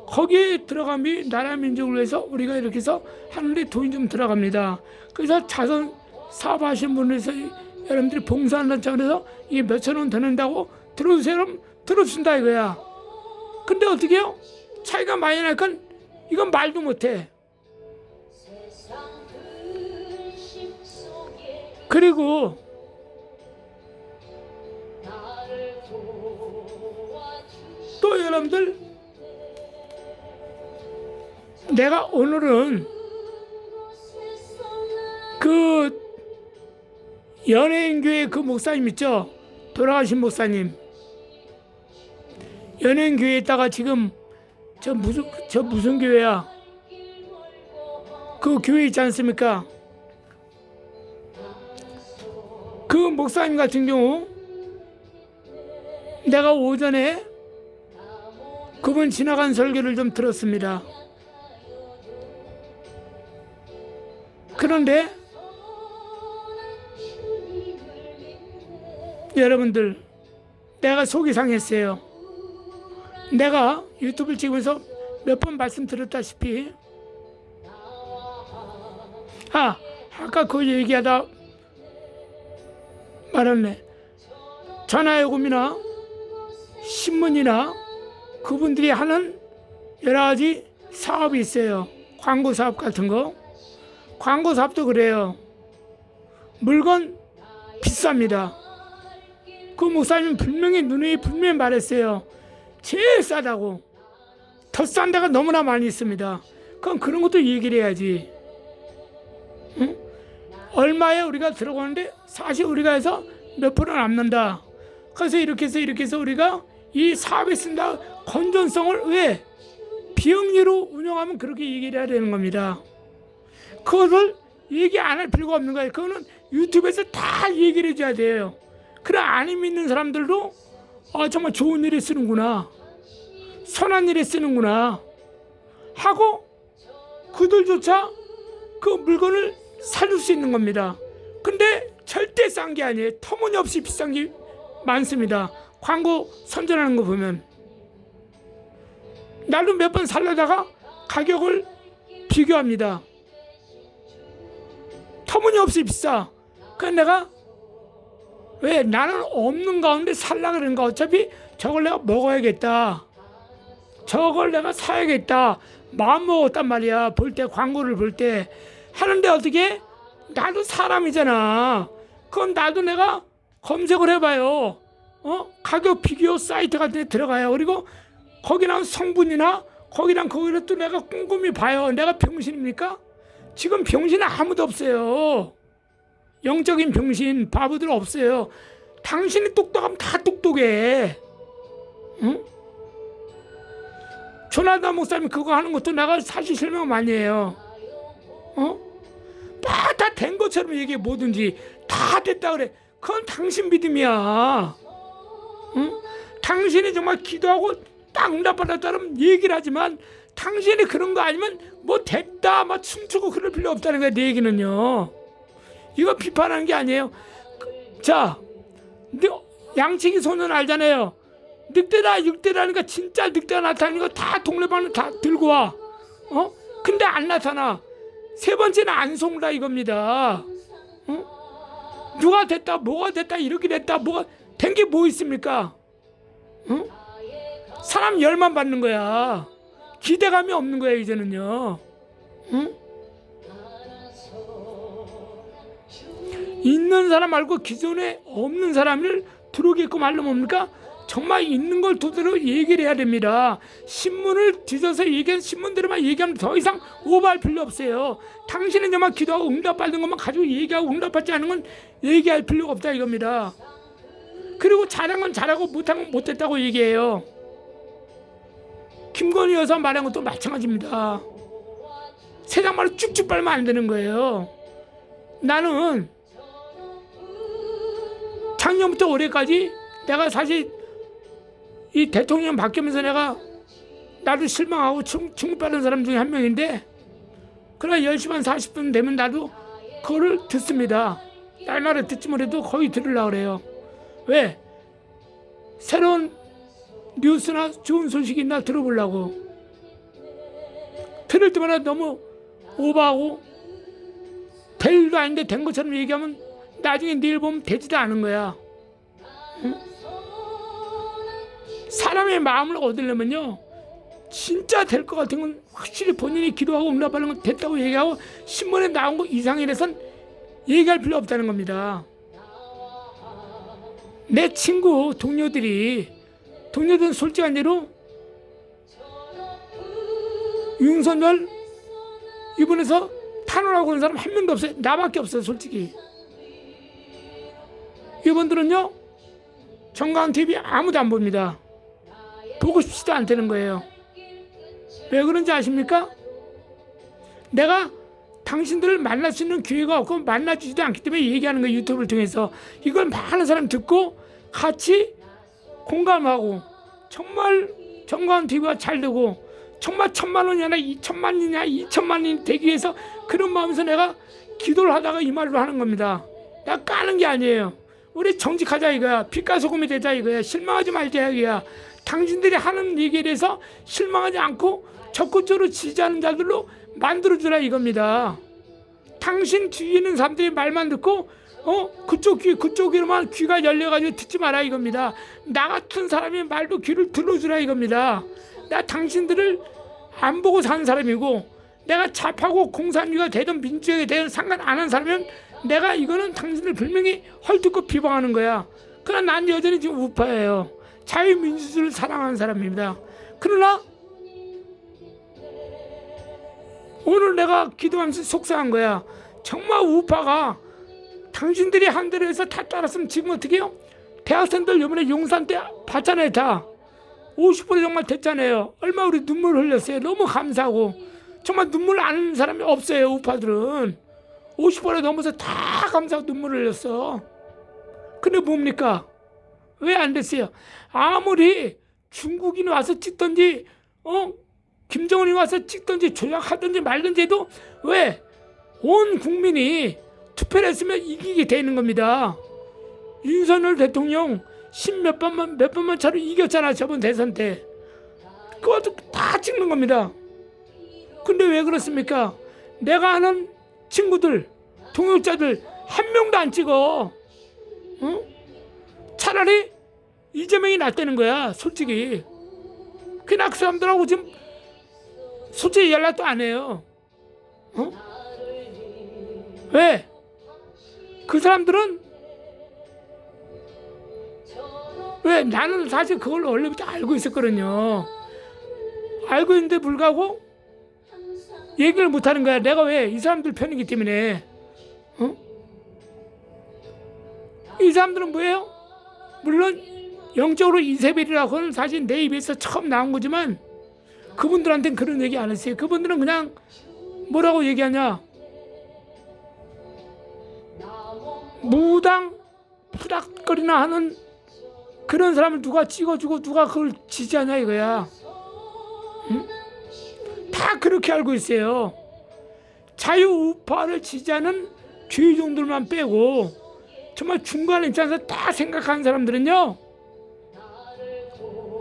거기에 들어가면 나라 민족을 위해서 우리가 이렇게 해서 하는데 돈이 좀 들어갑니다. 그래서 자선 사업 하시는 분에서 여러분들이 봉사한다는 차원에서 이게 몇천 원 드는다고 들어주세요. 그럼 들어준다 이거야. 근데 어떻게 해요? 차이가 많이 나니까 이건 말도 못해. 그리고 또 여러분들 내가 오늘은 그 연예인교회 그 목사님 있죠? 돌아가신 목사님 연예인교회에다가 지금 저 무슨 교회야? 그 교회 있지 않습니까? 그 목사님 같은 경우 내가 오전에 그분 지나간 설교를 좀 들었습니다. 그런데 여러분들 내가 속이 상했어요. 내가 유튜브를 찍으면서 몇 번 말씀드렸다시피 아까 그 얘기하다 말았네. 전화요금이나 신문이나 그분들이 하는 여러 가지 사업이 있어요. 광고 사업 같은 거. 광고 사업도 그래요. 물건 비쌉니다. 그 목사님 분명히 말했어요. 제일 싸다고. 더 싼 데가 너무나 많이 있습니다. 그럼 그런 것도 얘기를 해야지. 응? 얼마에 우리가 들어가는데 사실 우리가 해서 몇 프로 남는다. 그래서 이렇게 해서 우리가 이 사업에 쓴다 건전성을 왜 비영리로 운영하면 그렇게 얘기를 해야 되는 겁니다. 그거를 얘기 안 할 필요가 없는 거예요. 그거는 유튜브에서 다 얘기를 해줘야 돼요. 그래 안 믿는 사람들도 정말 좋은 일에 쓰는구나, 선한 일에 쓰는구나 하고 그들조차 그 물건을 사줄 수 있는 겁니다. 근데 절대 싼 게 아니에요. 터무니없이 비싼 게 많습니다. 광고 선전하는 거 보면 나도 몇 번 살려다가 가격을 비교합니다. 터무니없이 비싸. 그래서 내가 왜 나는 없는 가운데 살라 그러는가. 어차피 저걸 내가 먹어야겠다, 저걸 내가 사야겠다 마음 먹었단 말이야. 볼 때 광고를 볼 때 하는데 어떻게 나도 사람이잖아. 그럼 나도 내가 검색을 해봐요. 가격 비교 사이트 같은 데 들어가요. 그리고 거기 나온 성분이나 거기랑 거기를 또 내가 꼼꼼히 봐요. 내가 병신입니까? 지금 병신은 아무도 없어요. 영적인 병신 바보들 없어요. 당신이 똑똑하면 다 똑똑해. 응? 조나단 목사님 그거 하는 것도 내가 사실 설명 많이 해요. 다 된 것처럼 얘기해. 뭐든지 다 됐다 그래. 그건 당신 믿음이야. 응? 당신이 정말 기도하고 딱 응답받았다면 얘기를 하지만 당신이 그런 거 아니면 뭐 됐다 막 춤추고 그럴 필요 없다는 거야. 내 얘기는요. 이거 비판하는 게 아니에요. 자, 양치기 소는 알잖아요. 늑대다 육대라니까 진짜 늑대가 나타나는 거 다 동네방네 다 들고 와. 근데 안 나타나. 세 번째는 안 속는다 이겁니다. 누가 됐다 뭐가 됐다 이렇게 됐다 뭐가 된 게 뭐 있습니까? 사람 열만 받는 거야. 기대감이 없는 거야 이제는요. 있는 사람 말고 기존에 없는 사람을 들어오게끔 하려면 뭡니까? 정말 있는 걸 그대로 얘기를 해야 됩니다. 신문을 뒤져서 얘기한 신문대로만 얘기하면 더 이상 오버할 필요 없어요. 당신은 정말 기도하고 응답받는 것만 가지고 얘기하고 응답받지 않은 건 얘기할 필요가 없다 이겁니다. 그리고 잘한 건 잘하고 못한 건 못했다고 얘기해요. 김건희 여사 말한 것도 마찬가지입니다. 세상 말로 쭉쭉 빨면 안 되는 거예요. 나는 작년부터 올해까지 내가 사실 이 대통령 바뀌면서 내가 나도 실망하고 충격받은 사람 중에 한 명인데, 그러나 10시 반 40분 되면 나도 그거를 듣습니다. 날마다 듣지 못해도 거의 들으려고 그래요. 왜? 새로운 뉴스나 좋은 소식이 있나 들어보려고. 들을 때마다 너무 오버하고 될 일도 아닌데 된 것처럼 얘기하면 나중에 내일 보면 되지도 않은 거야. 응? 사람의 마음을 얻으려면요, 진짜 될 것 같은 건 확실히 본인이 기도하고 응답하는 건 됐다고 얘기하고 신문에 나온 거 이상이라선 얘기할 필요 없다는 겁니다. 내 친구 동료들은 솔직한 대로 윤석열 이번에서 탄원하고 그런 사람 한 명도 없어요. 나밖에 없어요, 솔직히. 이분들은요, 정강TV 아무도 안 봅니다. 보고 싶지도 않다는 거예요. 왜 그런지 아십니까? 내가 당신들을 만날 수 있는 기회가 없고 만나주지도 않기 때문에 얘기하는 거예요. 유튜브를 통해서. 이걸 많은 사람 듣고 같이 공감하고 정말 정강TV가 잘 되고 정말 1,000만 원이 아니라 2,000만이냐 2,000만이 되기 위해서 그런 마음에서 내가 기도를 하다가 이 말로 하는 겁니다. 내가 까는 게 아니에요. 우리 정직하자 이거야. 빛과 소금이 되자 이거야. 실망하지 말자 이거야. 당신들이 하는 얘기에 대해서 실망하지 않고 적극적으로 지지하는 자들로 만들어주라 이겁니다. 당신 뒤에 있는 사람들이 말만 듣고 그쪽으로만 귀가 열려가지고 듣지 마라 이겁니다. 나 같은 사람이 말도 귀를 들어주라 이겁니다. 나 당신들을 안 보고 사는 사람이고, 내가 좌파고 공산주의가 되든 민주주의가 되든 상관 안 하는 사람이면 내가 이거는 당신들 분명히 헐뜯고 비방하는 거야. 그러나 난 여전히 지금 우파예요. 자유민주주의를 사랑하는 사람입니다. 그러나 오늘 내가 기도하면서 속상한 거야. 정말 우파가 당신들이 한 대로 해서 다 따랐으면 지금 어떻게 해요? 대학생들 이번에 용산 때 봤잖아요. 다 50% 정말 됐잖아요. 얼마 우리 눈물 흘렸어요. 너무 감사하고. 정말 눈물 안 흘리는 사람이 없어요. 우파들은 50% 넘어서 다 감사하고 눈물 흘렸어. 근데 뭡니까? 왜 안 됐어요? 아무리 중국인이 와서 찍든지 김정은이 와서 찍든지 조작하든지 말든지 해도 왜? 온 국민이 투표를 했으면 이기게 되는 겁니다. 윤석열 대통령 몇 번만 차로 이겼잖아. 저번 대선 때. 그것도 다 찍는 겁니다. 근데 왜 그렇습니까? 내가 아는 친구들, 동역자들 한 명도 안 찍어. 차라리 이재명이 낫다는 거야, 솔직히. 그냥 그 사람들하고 지금 솔직히 연락도 안 해요. 왜? 그 사람들은 왜? 나는 사실 그걸 원래부터 알고 있었거든요. 알고 있는데 불구하고 얘기를 못하는 거야. 내가 왜? 이 사람들 편이기 때문에. 이 사람들은 뭐예요? 물론 영적으로 이세벨이라고는 사실 내 입에서 처음 나온 거지만 그분들한테는 그런 얘기 안 했어요. 그분들은 그냥 뭐라고 얘기하냐, 무당 푸닥거리나 하는 그런 사람을 누가 찍어주고 누가 그걸 지지하냐 이거야. 응? 다 그렇게 알고 있어요. 자유우파를 지지하는 주의종들만 빼고 정말 중간에 입장에서 다 생각하는 사람들은요,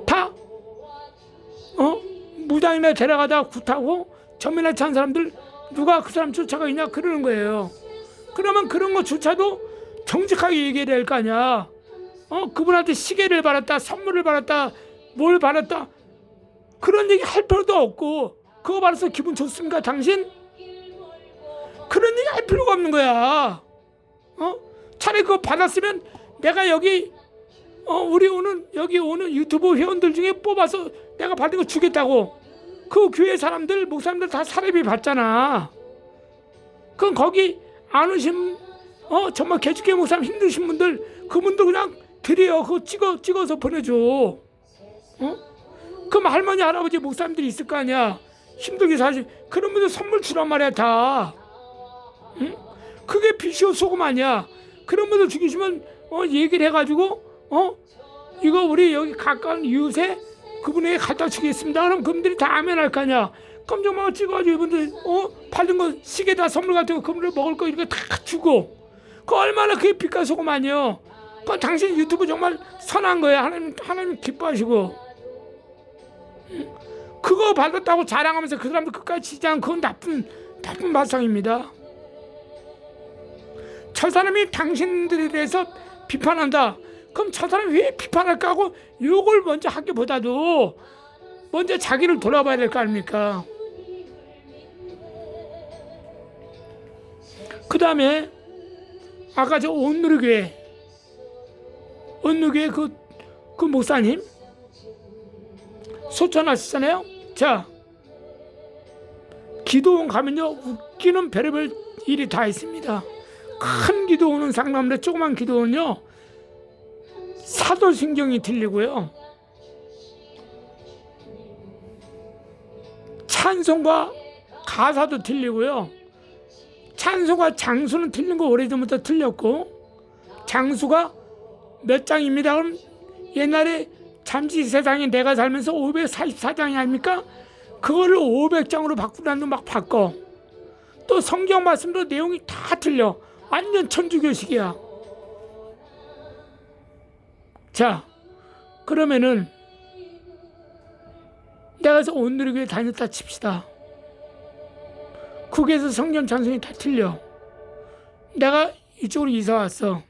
다 무당이나 데려가다가 굿하고 전면에 찬 사람들 누가 그 사람 쫓아가 있냐 그러는 거예요. 그러면 그런 거조차도 정직하게 얘기해야 될 거 아니야. 그분한테 시계를 받았다, 선물을 받았다, 뭘 받았다, 그런 얘기 할 필요도 없고, 그거 받아서 기분 좋습니까 당신? 그런 얘기 할 필요가 없는 거야. 차라리 그거 받았으면 내가 여기 우리 여기 오는 유튜브 회원들 중에 뽑아서 내가 받은 거 주겠다고. 그 교회 사람들, 목사님들 다 사례비 받잖아. 그럼 거기 안 오신, 정말 개죽게 목사님 힘드신 분들, 그분들 그냥 드려요. 그거 찍어서 보내줘. 그럼 할머니, 할아버지, 목사님들이 있을 거 아니야. 힘들게 사시, 그런 분들 선물 주란 말이야, 다. 응? 그게 빛이요 소금 아니야. 그런 분들 죽이시면, 얘기를 해가지고, 이거 우리 여기 가까운 이웃에 그분에게 갖다 주겠습니다. 그럼 그분들이 다 아멘 할 거 아니야. 깜짝만 찍어가지고 이분들, 받은 거, 시계다 선물 같은 거, 그분들 먹을 거 이렇게 다 주고. 그 얼마나 그게 빛과 소금 아니에요. 그 당신 유튜브 정말 선한 거예요. 하나님 기뻐하시고. 그거 받았다고 자랑하면서 그 사람들 끝까지 지지하면 그건 나쁜 발상입니다. 저 사람이 당신들에 대해서 비판한다. 그럼 저 사람이 왜 비판할까 하고 욕을 먼저 하기보다도 먼저 자기를 돌아봐야 될 거 아닙니까? 그 다음에 아까 저 온누리교회 그 목사님 소천하시잖아요. 자, 기도원 가면요 웃기는 별의별 일이 다 있습니다. 큰 기도원은 상관없는데 조그만 기도원은요 사도신경이 틀리고요, 찬송과 가사도 틀리고요, 찬송과 장수는 틀린 거 오래전부터 틀렸고, 장수가 몇 장입니다. 그럼 옛날에 잠시 세상에 내가 살면서 544장이 아닙니까? 그거를 500장으로 바꾸라는 막 바꿔. 또 성경 말씀도 내용이 다 틀려. 완전 천주교식이야. 자, 그러면은 내가 그래서 온누리교회 다녔다 칩시다. 국에서 성경 찬송이 다 틀려. 내가 이쪽으로 이사 왔어.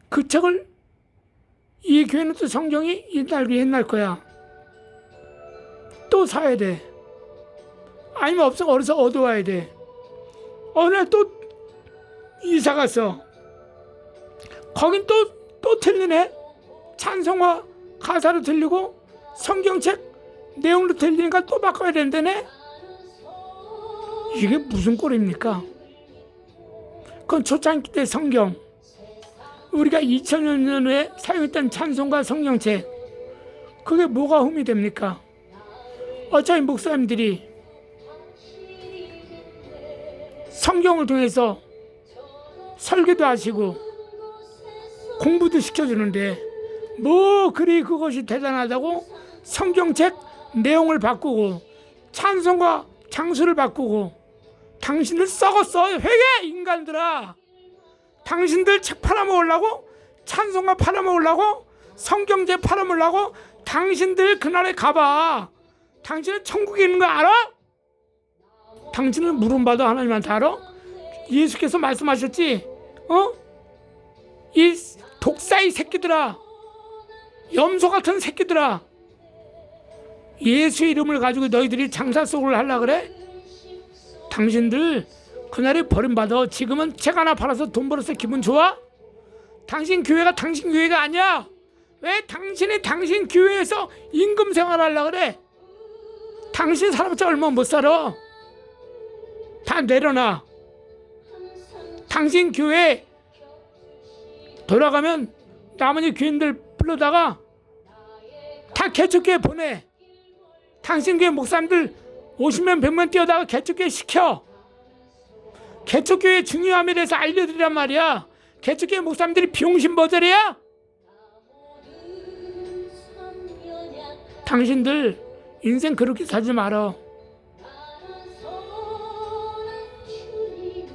그 책을, 이 교회는 또 성경이 옛날 거야. 또 사야 돼. 아니면 없으면 어디서 얻어와야 돼. 어느 날 또 이사 갔어. 거긴 또 틀리네. 찬송과 가사로 틀리고 성경책 내용도 틀리니까 또 바꿔야 된다네. 이게 무슨 꼴입니까? 그건 초창기 때 성경, 우리가 2000년 후에 사용했던 찬송과 성경책, 그게 뭐가 흠이 됩니까? 어차피 목사님들이 성경을 통해서 설교도 하시고 공부도 시켜주는데 뭐 그리 그것이 대단하다고 성경책 내용을 바꾸고 찬송과 장수를 바꾸고. 당신들 썩었어. 회개 인간들아. 당신들 책 팔아먹으려고, 찬송가 팔아먹으려고, 성경제 팔아먹으려고. 당신들 그날에 가봐. 당신은 천국에 있는 거 알아? 당신은 물음받아 하나님한테 알아? 예수께서 말씀하셨지? 이 독사의 새끼들아, 염소 같은 새끼들아, 예수 이름을 가지고 너희들이 장사 속을 하려고 그래? 당신들 그날에 버림받아. 지금은 책 하나 팔아서 돈 벌어서 기분 좋아? 당신 교회가 당신 교회가 아니야. 왜 당신 교회에서 임금 생활하려고 그래? 당신 살아봤자 얼마 못 살아. 다 내려놔. 당신 교회 돌아가면 나머지 교인들 불러다가 다 개척교회 보내. 당신 교회 목사님들 50명 100명 뛰어다가 개척교회 시켜. 개척교회 중요함에 대해서 알려드리란 말이야. 개척교회 목사님들이 비용신 버들이야? 당신들 인생 그렇게 살지 말어.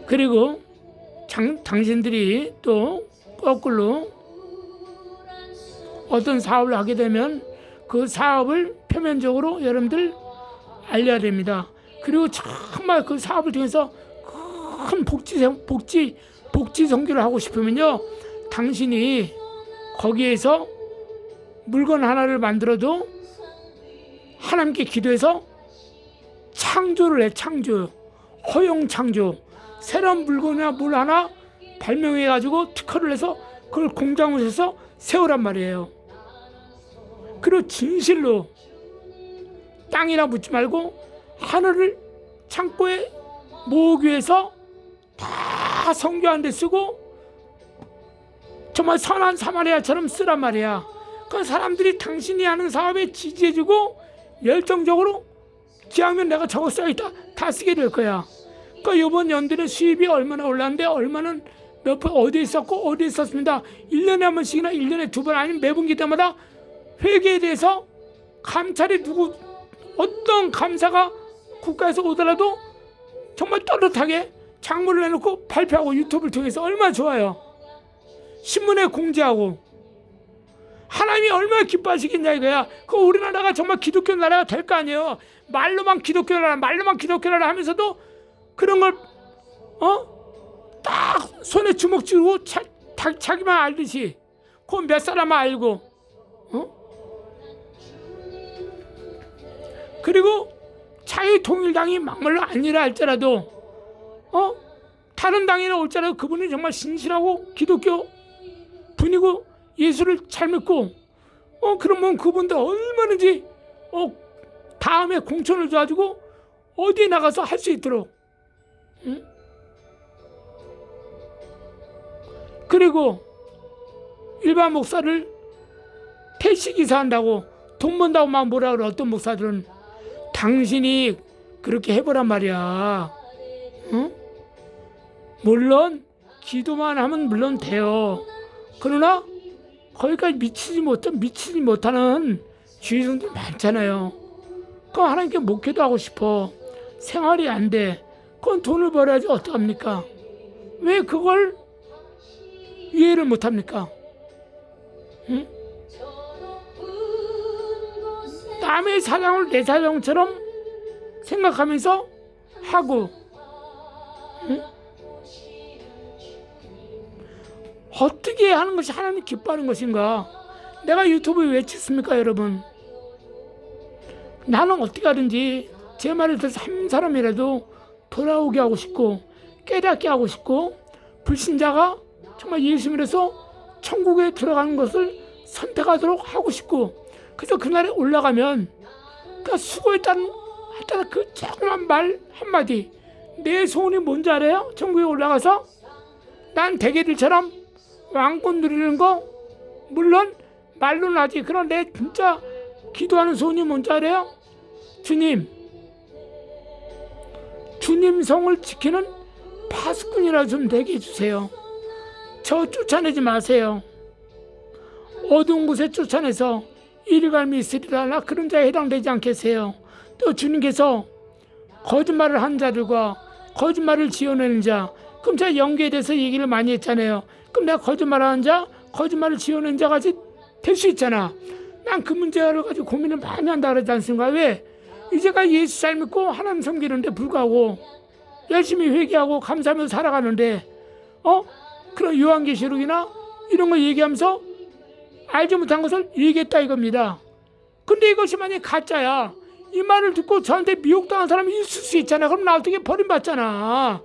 그리고 당신들이 또 거꾸로 어떤 사업을 하게 되면 그 사업을 표면적으로 여러분들 알려야 됩니다. 그리고 정말 그 사업을 통해서 큰 복지 선교를 하고 싶으면요, 당신이 거기에서 물건 하나를 만들어도 하나님께 기도해서 창조를 해. 허용 창조. 새로운 물건이나 물 하나 발명해 가지고 특허를 해서 그걸 공장에서 세우란 말이에요. 그리고 진실로 땅이나 묻지 말고 하늘을 창고에 모으기 위해서 다 성교하는 데 쓰고 정말 선한 사마리아처럼 쓰란 말이야. 그 사람들이 당신이 하는 사업에 지지해주고 열정적으로 기왕이면 내가 저거 써있다 다 쓰게 될 거야. 그 이번 연도에 수입이 얼마나 올랐는데 얼마는 몇 번 어디에 있었고 어디에 있었습니다. 1년에 한 번씩이나 1년에 2번 아니면 매분기 때마다 회계에 대해서 감찰이 누구 어떤 감사가 국가에서 오더라도 정말 떳떳하게 장부를 내놓고 발표하고 유튜브를 통해서 얼마나 좋아요. 신문에 공지하고 하나님이 얼마나 기뻐하시겠냐 이거야. 그 우리나라가 정말 기독교 나라가 될 거 아니에요. 말로만 기독교 나라 하면서도 그런 걸 딱 손에 주먹 쥐고 자기만 알듯이 그 몇 사람만 알고 그리고 자유통일당이 막말로 아니라 할지라도 다른 당이나 올지라도 그분이 정말 신실하고 기독교 분이고 예수를 잘 믿고 그러면 그분들 얼마든지 다음에 공천을 줘가지고 어디에 나가서 할 수 있도록 그리고 일반 목사를 택시기사 한다고 돈 번다고 막 뭐라 그래. 어떤 목사들은 당신이 그렇게 해보란 말이야. 물론 기도만 하면 물론 돼요. 그러나 거기까지 미치지 못하는 주의성들 많잖아요. 그럼 하나님께 목회도 하고 싶어. 생활이 안 돼. 그건 돈을 벌어야지 어떡합니까? 왜 그걸 이해를 못합니까? 남의 사정을 내 사정처럼 생각하면서 하고 어떻게 하는 것이 하나님 기뻐하는 것인가? 내가 유튜브에 왜 찍습니까 여러분? 나는 어떻게 하든지 제 말을 들어서 한 사람이라도 돌아오게 하고 싶고 깨닫게 하고 싶고 불신자가 정말 예수 믿어서 천국에 들어가는 것을 선택하도록 하고 싶고 그래서 그날에 올라가면 그 수고했다는 그 조그만 말 한마디 내 소원이 뭔지 알아요? 천국에 올라가서 난 대개들처럼 왕권 누리는 거 물론 말로는 하지. 그럼 내 진짜 기도하는 소원이 뭔지 알아요? 주님 성을 지키는 파수꾼이라 좀 되게 해주세요. 저 쫓아내지 마세요. 어두운 곳에 쫓아내서 이리갈미 있으리라 나 그런 자에 해당되지 않겠어요. 또 주님께서 거짓말을 한 자들과 거짓말을 지어내는 자 그럼 제가 연계에 대해서 얘기를 많이 했잖아요. 그럼 내가 거짓말하는 자 거짓말을 지어내는 자같이 될 수 있잖아. 난 그 문제를 가지고 고민을 많이 한다 그러지 않습니까? 왜? 이제가 예수 잘 믿고 하나님 섬기는데 불구하고 열심히 회개하고 감사하면서 살아가는데 그런 요한계시록이나 이런 거 얘기하면서 알지 못한 것을 얘기했다 이겁니다. 근데 이것이 만약에 가짜야 이 말을 듣고 저한테 미혹당한 사람이 있을 수 있잖아. 그럼 나 어떻게 버림받잖아.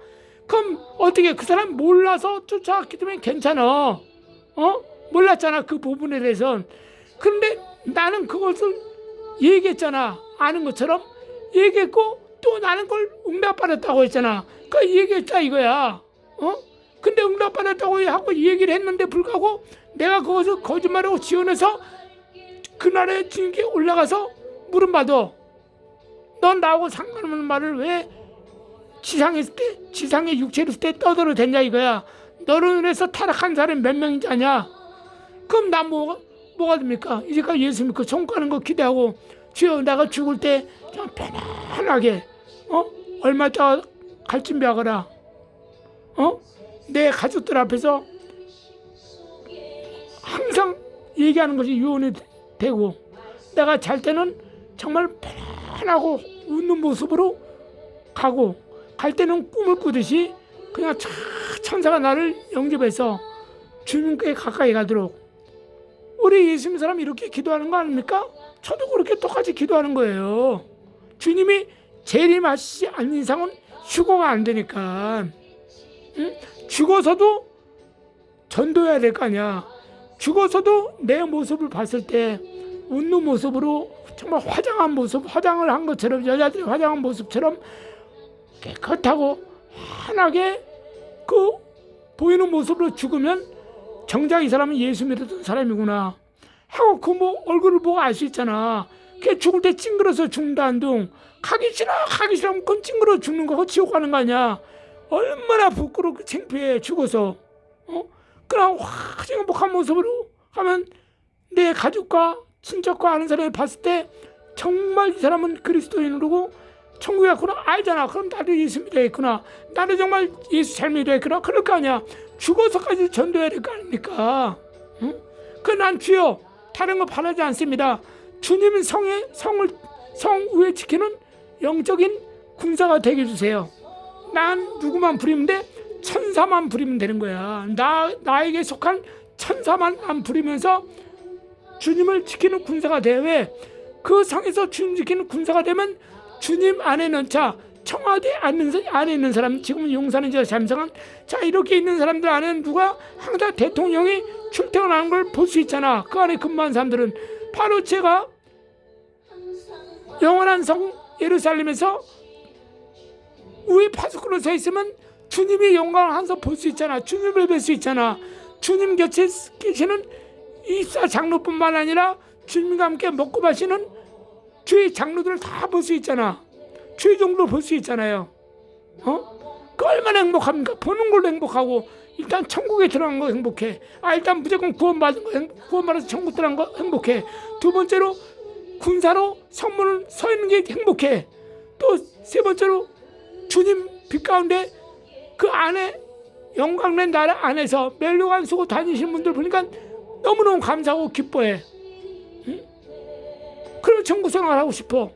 그럼 어떻게 그 사람 몰라서 쫓아갔기 때문에 괜찮아. 몰랐잖아 그 부분에 대해서는. 그런데 나는 그것을 얘기했잖아. 아는 것처럼 얘기했고 또 나는 그걸 응답받았다고 했잖아. 그 얘기했다 이거야. 근데 응답받았다고 하고 얘기를 했는데 불구하고 내가 그것을 거짓말하고 지어내서 그날에 주님께 올라가서 물음받아. 넌 나하고 상관없는 말을 왜 지상에 있을 때 지상의 육체로 있을 때 떠들어도 되냐 이거야. 너로 인해서 타락한 사람이 몇 명인지 아냐? 그럼 나 뭐가 됩니까? 이제까지 예수 믿고 천국 가는 거 기대하고 주여 내가 죽을 때 그냥 편안하게 얼마 있다가 갈 준비하거라. 내 가족들 앞에서 항상 얘기하는 것이 유언이 되고 내가 잘 때는 정말 편안하고 웃는 모습으로 가고 갈 때는 꿈을 꾸듯이 그냥 천사가 나를 영접해서 주님께 가까이 가도록. 우리 예수 믿는 사람 이렇게 기도하는 거 아닙니까? 저도 그렇게 똑같이 기도하는 거예요. 주님이 재림하시지 않는 이상은 휴거가 안 되니까. 죽어서도 전도해야 될 거 아니야. 죽어서도 내 모습을 봤을 때 웃는 모습으로 정말 화장한 모습, 화장을 한 것처럼, 여자들이 화장한 모습처럼 깨끗하고 환하게 그 보이는 모습으로 죽으면 정작 이 사람은 예수 믿었던 사람이구나 하고 그 뭐 얼굴을 보고 알 수 있잖아. 걔 죽을 때 찡그려서 죽는다는 둥, 가기 싫으면 그건 찡그려 죽는 거고 지옥 가는 거 아니야. 얼마나 부끄럽고 창피해 죽어서. 그냥 확 행복한 모습으로 가면 내 가족과 친척과 아는 사람이 봤을 때 정말 이 사람은 그리스도인으로고 천국에 갔구나 알잖아. 그럼 나도 예수 믿어야겠구나, 나도 정말 예수 잘 믿어야겠구나, 그럴 거 아니야. 죽어서까지 전도해야 될 거 아닙니까? 난 주여 다른 거 바라지 않습니다. 주님 성 위에 지키는 영적인 군사가 되게 해주세요. 난 누구만 부리면 돼? 천사만 부리면 되는 거야. 나에게 속한 천사만 부리면서 주님을 지키는 군사가 돼. 왜? 그 성에서 주님 지키는 군사가 되면 주님 안에는, 자, 청와대 안에 있는 사람, 지금 용산인지 잠성한, 자, 이렇게 있는 사람들 안에는 누가 항상 대통령이 출퇴근하는 걸 볼 수 있잖아. 그 안에 근무한 사람들은 바로 제가 영원한 성 예루살렘에서 위에 파수꾼으로 서 있으면 주님의 영광을 항상 볼 수 있잖아. 주님을 뵐 수 있잖아. 주님 곁에 계시는 이사 장로뿐만 아니라 주님과 함께 먹고 마시는 주의 장로들을 다 볼 수 있잖아. 주의 종도 볼 수 있잖아요. 그 얼마나 행복합니까? 보는 걸로 행복하고, 일단 천국에 들어간 거 행복해. 일단 무조건 구원받은 거, 구원받아서 천국 들어간 거 행복해. 두 번째로 군사로 성문을 서 있는 게 행복해. 또 세 번째로 주님 빛 가운데 그 안에 영광된 나라 안에서 멜로간 쓰고 다니시는 분들 보니까 너무너무 감사하고 기뻐해. 그럼 천국 생활하고 싶어.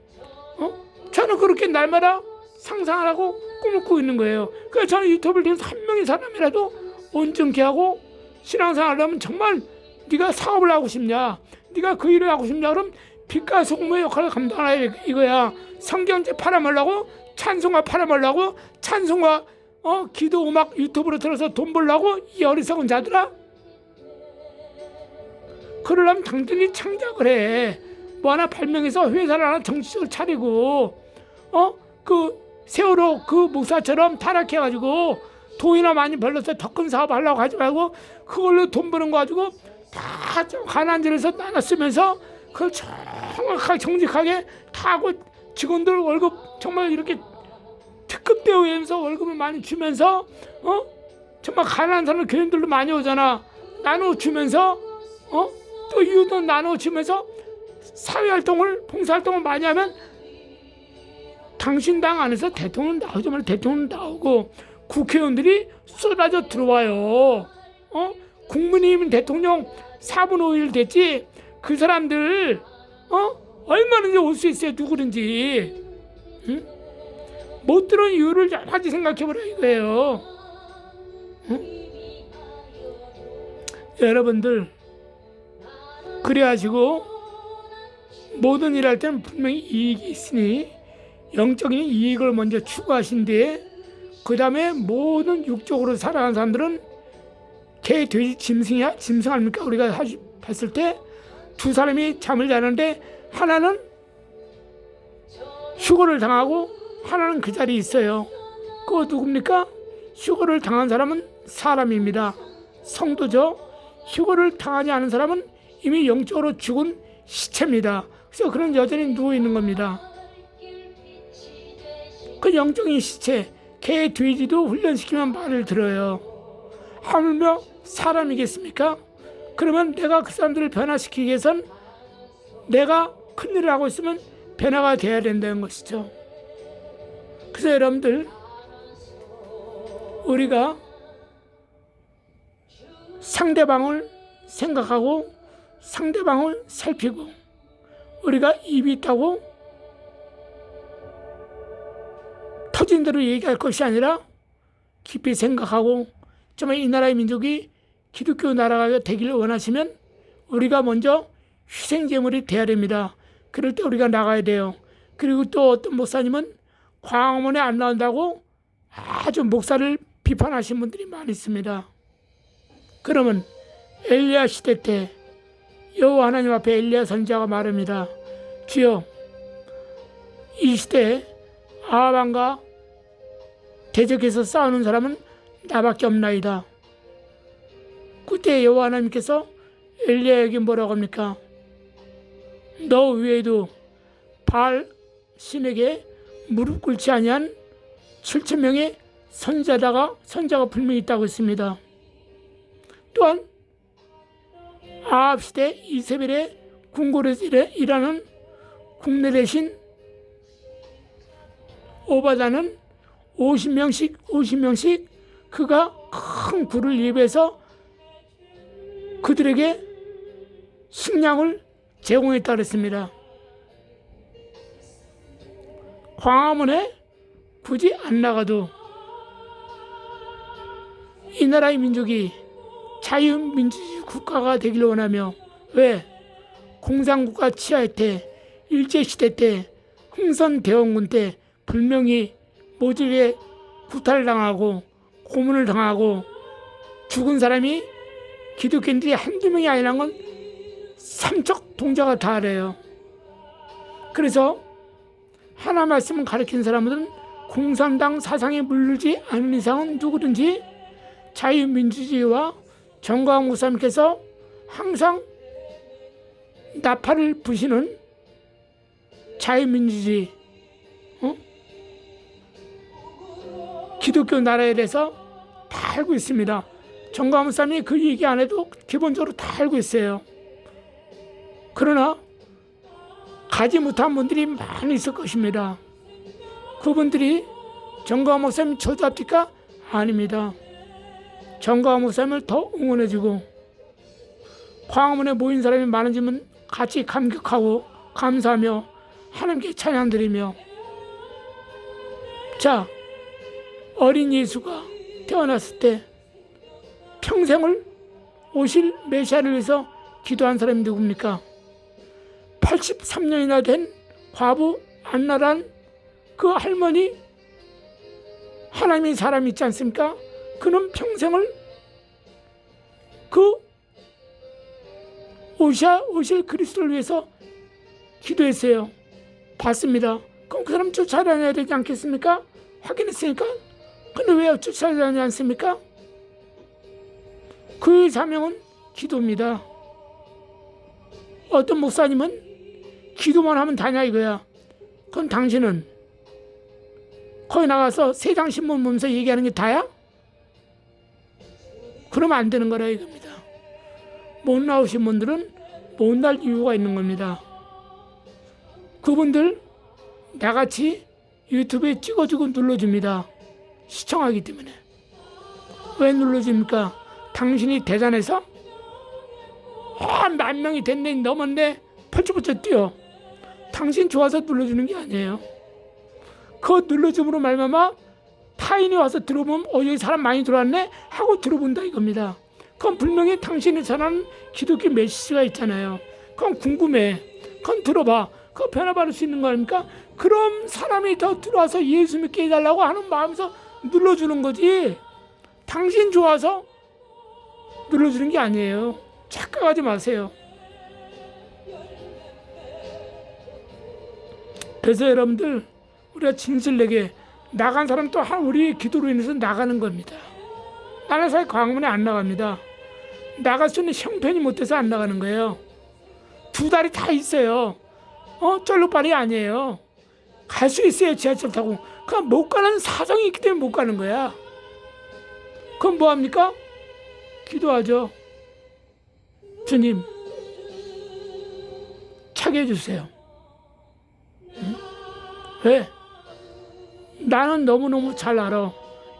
저는 그렇게 날마다 상상을 하고 꿈을 꾸고 있는 거예요. 그래서 저는 유튜브를 통해서 한 명의 사람이라도 온전케 하고, 신앙생활을 하면 정말 네가 사업을 하고 싶냐, 네가 그 일을 하고 싶냐, 그럼 빛과 소금의 역할을 감당하라 이거야. 성경책 팔아먹으려고, 찬송가 팔아먹으려고, 찬송가 기도 음악 유튜브로 들어서 돈 벌려고, 이 어리석은 자들아. 그러려면 당신이 창작을 해. 뭐 하나 발명해서 회사를 하나 정식으로 차리고, 그 세월호 그 목사처럼 타락해가지고 돈이나 많이 벌려서 더 큰 사업 하려고 하지 말고, 그걸로 돈 버는 거 가지고 다 가난지에서 나눠 쓰면서 그걸 정확하게 정직하게 다 하고, 직원들 월급 정말 이렇게 특급 대우하면서 월급을 많이 주면서, 정말 가난한 사람 교인들도 많이 오잖아. 나눠주면서, 또 이웃도 나눠주면서 사회활동을, 봉사활동을 많이 하면 당신 당 안에서 대통령 나오지 말고 대통령 나오고 국회의원들이 쏟아져 들어와요. 국민의힘 대통령 4분 5일 됐지. 그 사람들 얼마든지 올 수 있어요. 누구든지. 못 들은 이유를 여러 가지 생각해보라 이거예요. 여러분들, 그래가지고 모든 일 할 때는 분명히 이익이 있으니 영적인 이익을 먼저 추구하신 뒤에, 그 다음에 모든 육적으로 살아가는 사람들은 개, 돼지, 짐승 아닙니까? 우리가 봤을 때 두 사람이 잠을 자는데 하나는 휴거를 당하고 하나는 그 자리에 있어요. 그거 누굽니까? 휴거를 당한 사람은 사람입니다. 성도죠. 휴거를 당하지 않은 사람은 이미 영적으로 죽은 시체입니다. 그래서 그런 여전히 누워있는 겁니다. 그 영적인 시체, 개, 돼지도 훈련시키면 말을 들어요. 하물며 사람이겠습니까? 그러면 내가 그 사람들을 변화시키기 위해선 내가 큰일을 하고 있으면 변화가 돼야 된다는 것이죠. 그래서 여러분들, 우리가 상대방을 생각하고 상대방을 살피고, 우리가 입이 있다고 터진 대로 얘기할 것이 아니라 깊이 생각하고, 정말 이 나라의 민족이 기독교 나라가 되기를 원하시면 우리가 먼저 희생제물이 돼야 됩니다. 그럴 때 우리가 나가야 돼요. 그리고 또 어떤 목사님은 광화문에 안 나온다고 아주 목사를 비판하신 분들이 많이 있습니다. 그러면 엘리야 시대 때 여호와 하나님 앞에 엘리야 선지자가 말합니다. 주여, 이 시대에 아합 왕과 대적해서 싸우는 사람은 나밖에 없나이다. 그때 여호와 하나님께서 엘리야에게 뭐라고 합니까? 너 외에도 바알 신에게 무릎 꿇지 아니한 7,000명의 선자가 분명히 있다고 했습니다. 또한 아합 시대 이세벨의 궁궐에 일하는 국내 대신 오바다는 50명씩 그가 큰 굴을 예배해서 그들에게 식량을 제공했다 그랬습니다. 광화문에 굳이 안 나가도 이 나라의 민족이 자유민주주의 국가가 되기를 원하며, 왜? 공산국가 치하일 때, 일제시대 때, 흥선대원군 때 분명히 모질게 구타를 고문을 당하고 죽은 사람이 기독교인들이 한두 명이 아니라는 건 삼척 동자가 다 알아요. 그래서 하나 말씀을 가르친 사람들은 공산당 사상에 물들지 않은 이상은 누구든지 자유민주주의와 정광훈 목사님께서 항상 나팔을 부시는 자유민주주의, 기독교 나라에 대해서 다 알고 있습니다. 정광훈 목사님이 그 얘기 안 해도 기본적으로 다 알고 있어요. 그러나 가지 못한 분들이 많이 있을 것입니다. 그분들이 정광훈 목사님 저주합니까? 아닙니다. 정광훈 목사님을 더 응원해주고 광화문에 모인 사람이 많아지면 같이 감격하고 감사하며 하나님께 찬양드리며, 자, 어린 예수가 태어났을 때 평생을 오실 메시아를 위해서 기도한 사람이 누굽니까? 83년이나 된 과부 안나란 그 할머니, 하나님의 사람이 있지 않습니까? 그는 평생을 그 오실 그리스도를 위해서 기도했어요. 봤습니다. 그럼 그 사람 쫓아다녀야 되지 않겠습니까? 확인했으니까. 근데 왜 쫓아다니지 않습니까? 그의 사명은 기도입니다. 어떤 목사님은 기도만 하면 다냐 이거야. 그럼 당신은 거기 나가서 세상 신문 보면서 얘기하는 게 다야? 그러면 안 되는 거라 이겁니다. 못 나오신 분들은 못 날 이유가 있는 겁니다. 그분들 나같이 유튜브에 찍어주고 눌러줍니다. 시청하기 때문에. 왜 눌러줍니까? 당신이 대단해서? 10,000명이 됐네, 넘었네, 펄쩍펄쩍 뛰어. 당신 좋아서 눌러주는 게 아니에요. 그거 눌러줌으로 말미암아 타인이 와서 들어보면 여기 사람 많이 들어왔네 하고 들어본다 이겁니다. 그건 분명히 당신이 전하는 기독교 메시지가 있잖아요. 그건 궁금해. 그건 들어봐. 그거 변화받을 수 있는 거 아닙니까? 그럼 사람이 더 들어와서 예수 믿게 해달라고 하는 마음에서 눌러주는 거지, 당신 좋아서 눌러주는 게 아니에요. 착각하지 마세요. 그래서 여러분들, 우리가 진실되게 나간 사람 또 우리 기도로 인해서 나가는 겁니다. 나는 사실 광화문에 안 나갑니다. 나갈 수 있는 형편이 못 돼서 안 나가는 거예요. 2달이 다 있어요. 쫄로빨이 아니에요. 갈 수 있어요, 지하철 타고. 그럼 못 가는 사정이 있기 때문에 못 가는 거야. 그럼 뭐 합니까? 기도하죠. 주님, 차게 해주세요. 응? 왜? 나는 너무너무 잘 알아.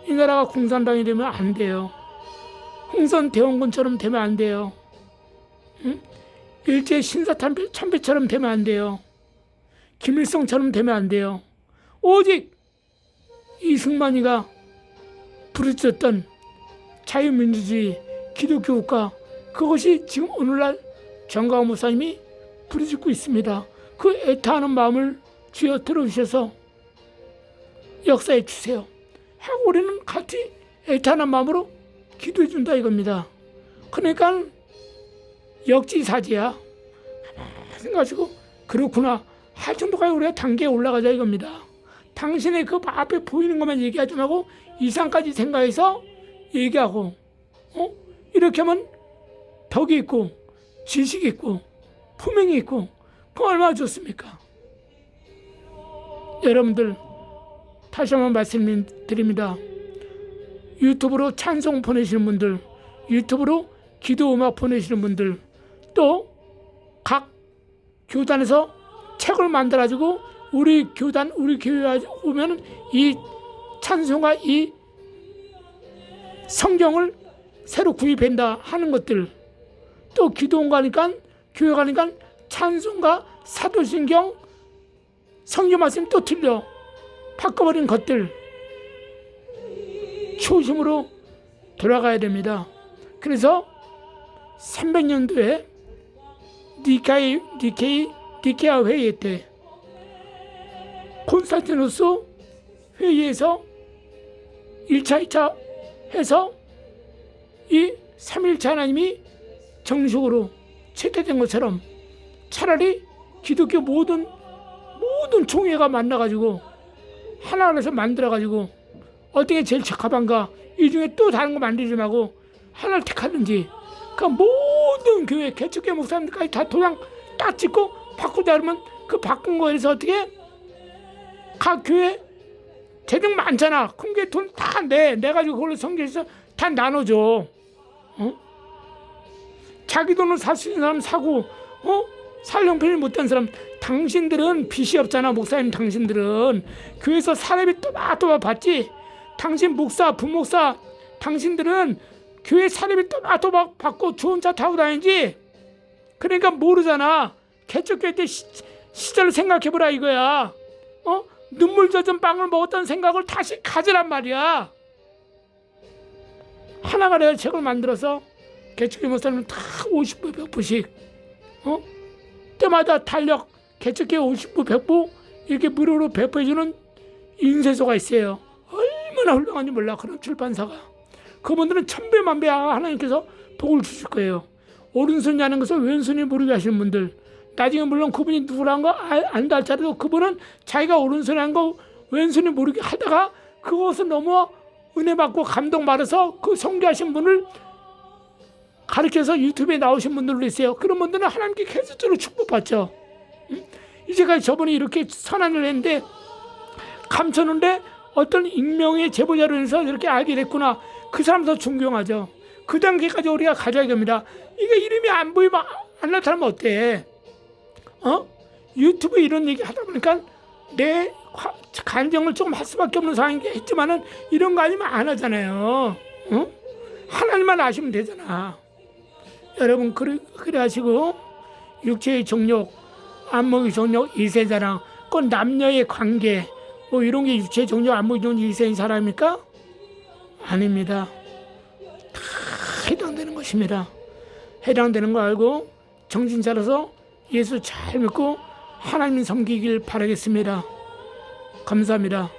이 나라가 공산당이 되면 안 돼요. 흥선대원군처럼 되면 안 돼요. 응? 일제 신사참배처럼 되면 안 돼요. 김일성처럼 되면 안 돼요. 오직 이승만이가 부르짖었던 자유민주주의, 기독교 국가, 그것이 지금 오늘날 정광훈 목사님이 부르짖고 있습니다. 그 애타하는 마음을 주여 들어주셔서 역사해 주세요 하고 우리는 같이 애타하는 마음으로 기도해 준다 이겁니다. 그러니까 역지사지야. 생각하시고 그렇구나 할 정도까지 우리가 단계에 올라가자 이겁니다. 당신의 그 앞에 보이는 것만 얘기하지 말고 이상까지 생각해서 얘기하고 이렇게 하면 덕이 있고 지식이 있고 품행이 있고 그 얼마나 좋습니까? 여러분들 다시 한번 말씀드립니다. 유튜브로 찬송 보내시는 분들, 유튜브로 기도 음악 보내시는 분들, 또 각 교단에서 책을 만들어가지고 우리 교단, 우리 교회에 오면 이 찬송과 이 성경을 새로 구입한다 하는 것들, 또 기도원 가니까 교회 가니까 찬송과 사도신경 성경 말씀이 또 틀려 바꿔버린 것들 초심으로 돌아가야 됩니다. 그래서 300년도에 니케아 회의 때 콘스탄티누스 회의에서 1차, 2차 해서 이 3일차 하나님이 정식으로 채택된 것처럼 차라리 기독교 모든 총회가 만나가지고 하나하나서 만들어가지고 어떻게 제일 적합한가 이 중에 또 다른 거 만들지 말고 하나를 택하든지 그 모든 교회 개척교회 목사님들까지 다 도장 딱 찍고 바꾸자 그러면 그 바꾼 거에서 어떻게 각 교회 재능 많잖아. 큰 교회 돈 다 내가지고 그걸로 성경에서 다 나눠줘. 자기 돈으로 살 수 있는 사람 사고 살 형편이 못된 사람. 당신들은 빚이 없잖아. 목사님 당신들은 교회에서 사례비 또박또박 받지. 당신 목사 부목사 당신들은 교회 사례비 또박또박 받고 좋은 차 타고 다니지. 그러니까 모르잖아. 개척교회 때 시절을 생각해보라 이거야. 눈물 젖은 빵을 먹었던 생각을 다시 가지란 말이야. 하나가 내가 책을 만들어서 개척교회 목사님은 다 50부 100부씩 때마다 달력 개척교회 50부 100부 이렇게 무료로 배포해주는 인쇄소가 있어요. 얼마나 훌륭한지 몰라. 그런 출판사가. 그분들은 천배만배 하나님께서 복을 주실 거예요. 오른손이 하는 것을 왼손이 모르게 하시는 분들, 나중에 물론 그분이 누구라는 거 안다 할지라도 그분은 자기가 오른손이 하는 거 왼손이 모르게 하다가 그것을 너무 은혜 받고 감동 받아서 그 성교하신 분을 가르쳐서 유튜브에 나오신 분들도 있어요. 그런 분들은 하나님께 계속적으로 축복받죠. 이제까지 저분이 이렇게 선한 일을 했는데 감췄는데 어떤 익명의 제보자로 해서 이렇게 알게 됐구나. 그 사람 더 존경하죠. 그 단계까지 우리가 가져야 됩니다. 이게 이름이 안 보이면 안 나타나면 어때? 유튜브 이런 얘기 하다 보니까 내 간정을 조금 할 수밖에 없는 상황이겠지만은 이런 거 아니면 안 하잖아요. 하나님만 아시면 되잖아. 여러분 그래 하시고 육체의 정욕, 안목의 정욕, 이세자랑 그 남녀의 관계 뭐 이런 게 육체의 정욕, 안목의 정욕, 이세인 사람입니까? 아닙니다. 다 해당되는 것입니다. 해당되는 거 알고 정신 차려서 예수 잘 믿고 하나님 섬기길 바라겠습니다. 감사합니다.